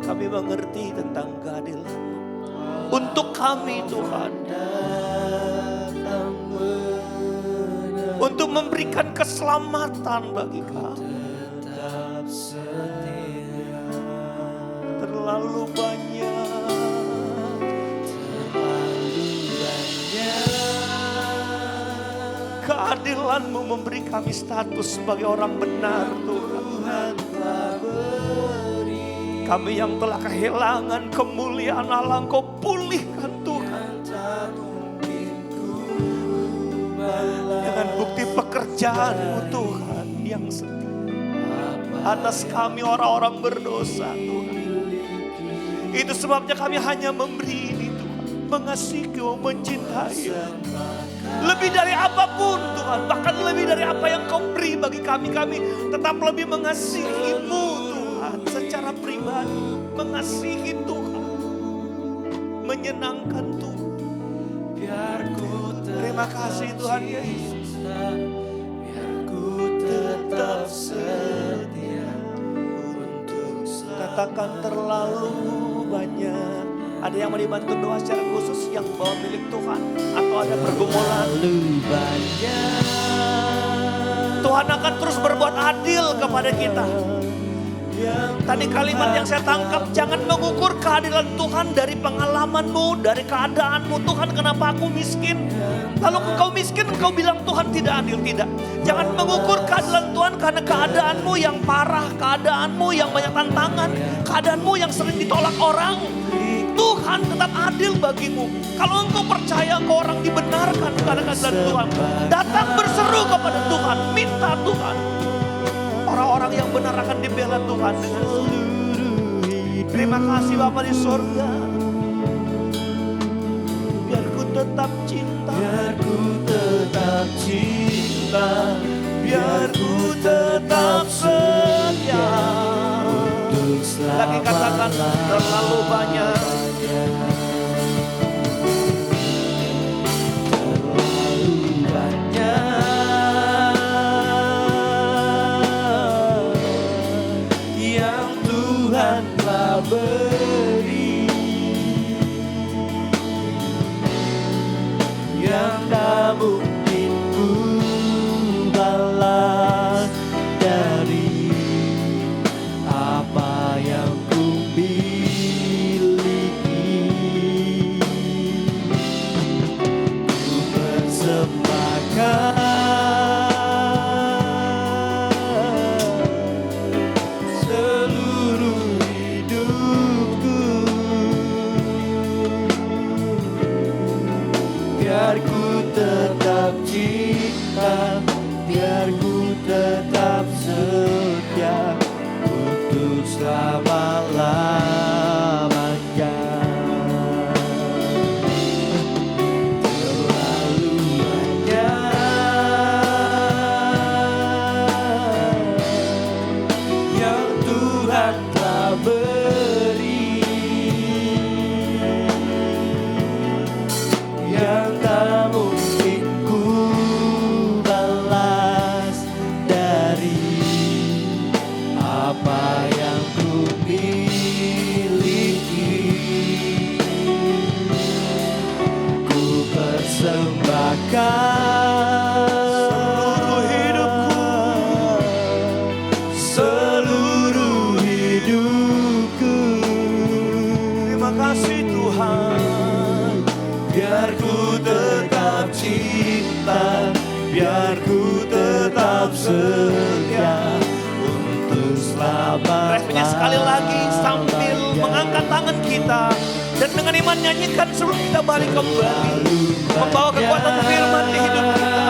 Kami mengerti tentang keadilan-Mu untuk kami Tuhan, untuk memberikan keselamatan bagi kami. Terlalu banyak keadilan-Mu memberi kami status sebagai orang benar Tuhan. Kami yang telah kehilangan kemuliaan Allah, Engkau pulihkan Tuhan. Dengan bukti pekerjaan-Mu Tuhan yang setia atas kami orang-orang berdosa Tuhan. Itu sebabnya kami hanya memberi ini Tuhan, mengasihi, mencintai. Lebih dari apapun Tuhan, bahkan lebih dari apa yang Kau beri bagi kami, kami tetap lebih mengasihi-Mu Tuhan secara pribadi, mengasihi Tuhan, menyenangkan Tuhan. Terima kasih Tuhan Yesus. Biar ku tetap setia katakan terlalu banyak. Ada yang mau dibantu doa secara khusus yang bawa milik Tuhan atau ada pergumulan? Tuhan akan terus berbuat adil kepada kita. Tadi kalimat yang saya tangkap, jangan mengukur keadilan Tuhan dari pengalamanmu, dari keadaanmu. Tuhan, kenapa aku miskin? Lalu engkau miskin, engkau bilang Tuhan tidak adil. Tidak. Jangan mengukur keadilan Tuhan karena keadaanmu yang parah, keadaanmu yang banyak tantangan, keadaanmu yang sering ditolak orang. Tuhan tetap adil bagimu. Kalau engkau percaya engkau orang dibenarkan karena keadilan Tuhan, datang berseru kepada Tuhan, minta Tuhan. Orang-orang yang benar akan dibela Tuhan dengan seluruh hidup. Terima kasih Bapa di surga. Biar ku tetap cinta, biar ku tetap cinta, biar ku tetap setia. Lagi katakan terlalu banyak. Beri yang tak mungkin ku balas dari apa yang ku miliki. Ku persembahkan biar ku tetap cinta, biar ku tetap setia untuk selama-lamanya. Terlalu banyak yang Tuhan telah beri, yang tak mungkin ku balas dari apa yang ku miliki. Ku persembahkan seluruh hidupku, seluruh hidupku. Terima kasih Tuhan. Biar ku tetap cinta, biar ku tetap setia untuk selamanya. Refnya sekali lagi sambil mengangkat tangan kita dan dengan iman nyanyikan sebelum kita balik kembali, membawa kekuatan firman di hidup kita.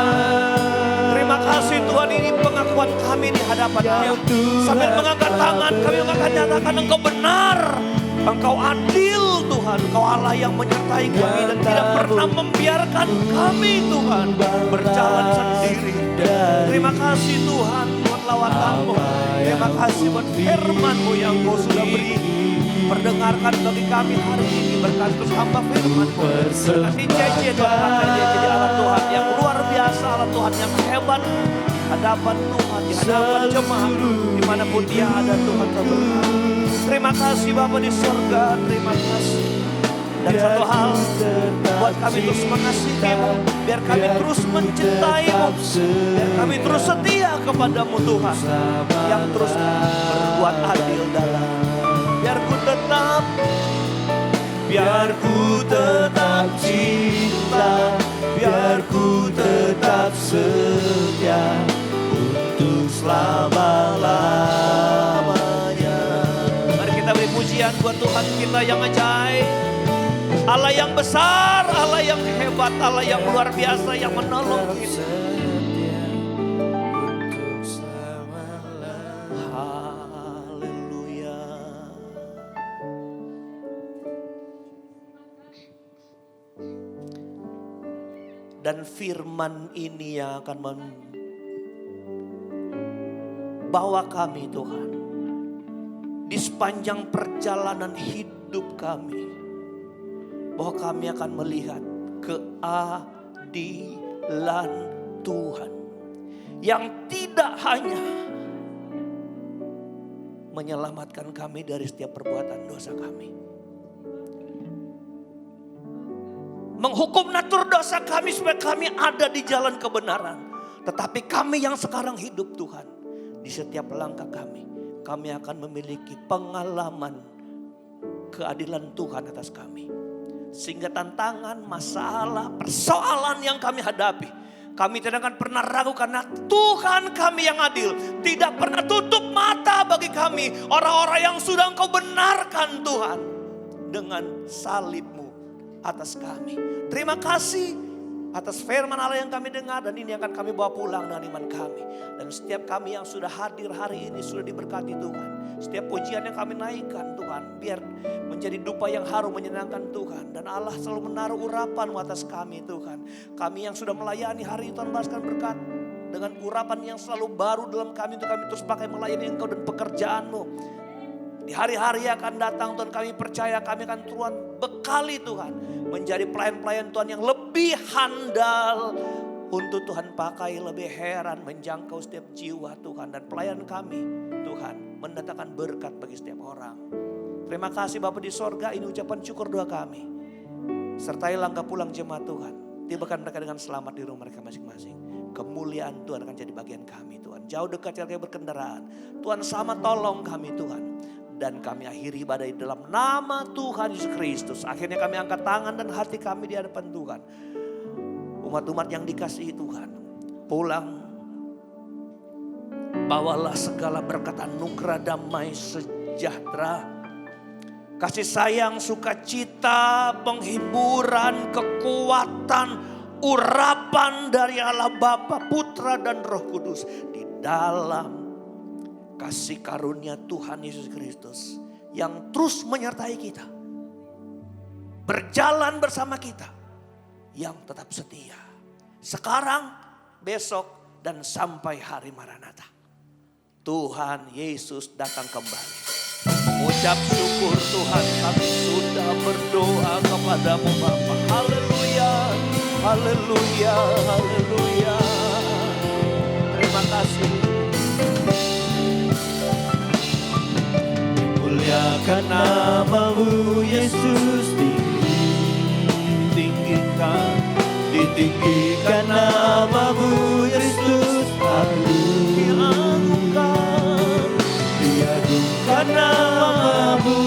Terima kasih Tuhan, ini pengakuan kami di hadapan-Mu. Sambil mengangkat tangan kami akan nyatakan Engkau benar, Engkau adil Tuhan, Engkau Allah yang menyertai kami dan tidak pernah membiarkan kami Tuhan berjalan sendiri. Terima kasih Tuhan buat lawatan-Mu. Terima kasih buat firman-Mu yang Kau sudah beri. Perdengarkan bagi kami hari ini, berkat terus hamba firman-Mu. Berkati JJ Tuhan, dia jadi Allah Tuhan yang luar biasa, Allah Tuhan yang hebat. Hadapan Tuhan, di hadapan jemaat, dimanapun dia ada Tuhan terberkati. Terima kasih Bapa di surga, terima kasih. Dan satu hal, buat kami terus mengasihi-Mu, biar kami terus mencintai-Mu, biar kami terus setia kepada-Mu Tuhan, yang terus berbuat adil dalam. Biar ku tetap cinta, biar ku tetap setia untuk selama-lamanya. Mari kita beri pujian buat Tuhan kita yang ajaib, Allah yang besar, Allah yang hebat, Allah yang luar biasa yang menolong kita. Haleluya. Dan firman ini yang akan membawa kami Tuhan di sepanjang perjalanan hidup kami, bahwa kami akan melihat keadilan Tuhan yang tidak hanya menyelamatkan kami dari setiap perbuatan dosa kami. Menghukum natur dosa kami supaya kami ada di jalan kebenaran. Tetapi kami yang sekarang hidup Tuhan, di setiap langkah kami akan memiliki pengalaman keadilan Tuhan atas kami. Sehingga tantangan, masalah, persoalan yang kami hadapi, kami tidak akan pernah ragu karena Tuhan kami yang adil. Tidak pernah tutup mata bagi kami, orang-orang yang sudah Engkau benarkan Tuhan dengan salib-Mu atas kami. Terima kasih atas firman Allah yang kami dengar, dan ini akan kami bawa pulang dengan iman kami. Dan setiap kami yang sudah hadir hari ini sudah diberkati Tuhan. Setiap pujian yang kami naikkan Tuhan, biar menjadi dupa yang harum menyenangkan Tuhan. Dan Allah selalu menaruh urapan atas kami Tuhan. Kami yang sudah melayani hari ini Tuhan balaskan berkat dengan urapan yang selalu baru dalam kami, untuk kami terus pakai melayani Engkau dan pekerjaan-Mu. Di hari-hari yang akan datang Tuhan, kami percaya kami akan Tuhan bekali Tuhan, menjadi pelayan-pelayan Tuhan yang lebih handal untuk Tuhan pakai, lebih heran menjangkau setiap jiwa Tuhan. Dan pelayan kami Tuhan mendatangkan berkat bagi setiap orang. Terima kasih Bapa di sorga, ini ucapan syukur doa kami. Sertai langkah pulang jemaat Tuhan, tibakan mereka dengan selamat di rumah mereka masing-masing. Kemuliaan Tuhan akan jadi bagian kami Tuhan. Jauh dekat yang berkendaraan, Tuhan sama tolong kami Tuhan. Dan kami akhiri ibadah di dalam nama Tuhan Yesus Kristus. Akhirnya kami angkat tangan dan hati kami di hadapan Tuhan. Umat-umat yang dikasihi Tuhan, pulang bawalah segala berkat anugerah, damai sejahtera, kasih sayang, sukacita, penghiburan, kekuatan, urapan dari Allah Bapa, Putra dan Roh Kudus di dalam kasih karunia Tuhan Yesus Kristus yang terus menyertai kita, berjalan bersama kita, yang tetap setia sekarang, besok, dan sampai hari Maranatha. Tuhan Yesus datang kembali. Ucap syukur Tuhan, kami sudah berdoa kepadamu Bapa. Haleluya, haleluya, haleluya. Terima kasih. Muliakan nama-Mu Yesus, ditinggikan nama-Mu Yesus, diagungkan nama-Mu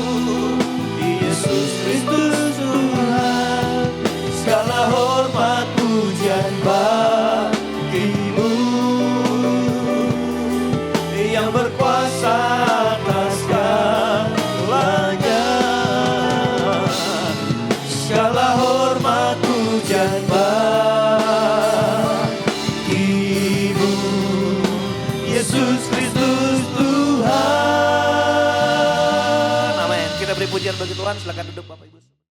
Yesus Kristus Tuhan. Segala hormat pujian bagi-Mu yang berkuasa atas segalanya. Segala hormat pujian bagi-Mu Yesus Kristus Tuhan. Amin. Kita beri pujian bagi Tuhan. Silakan duduk Bapak Ibu.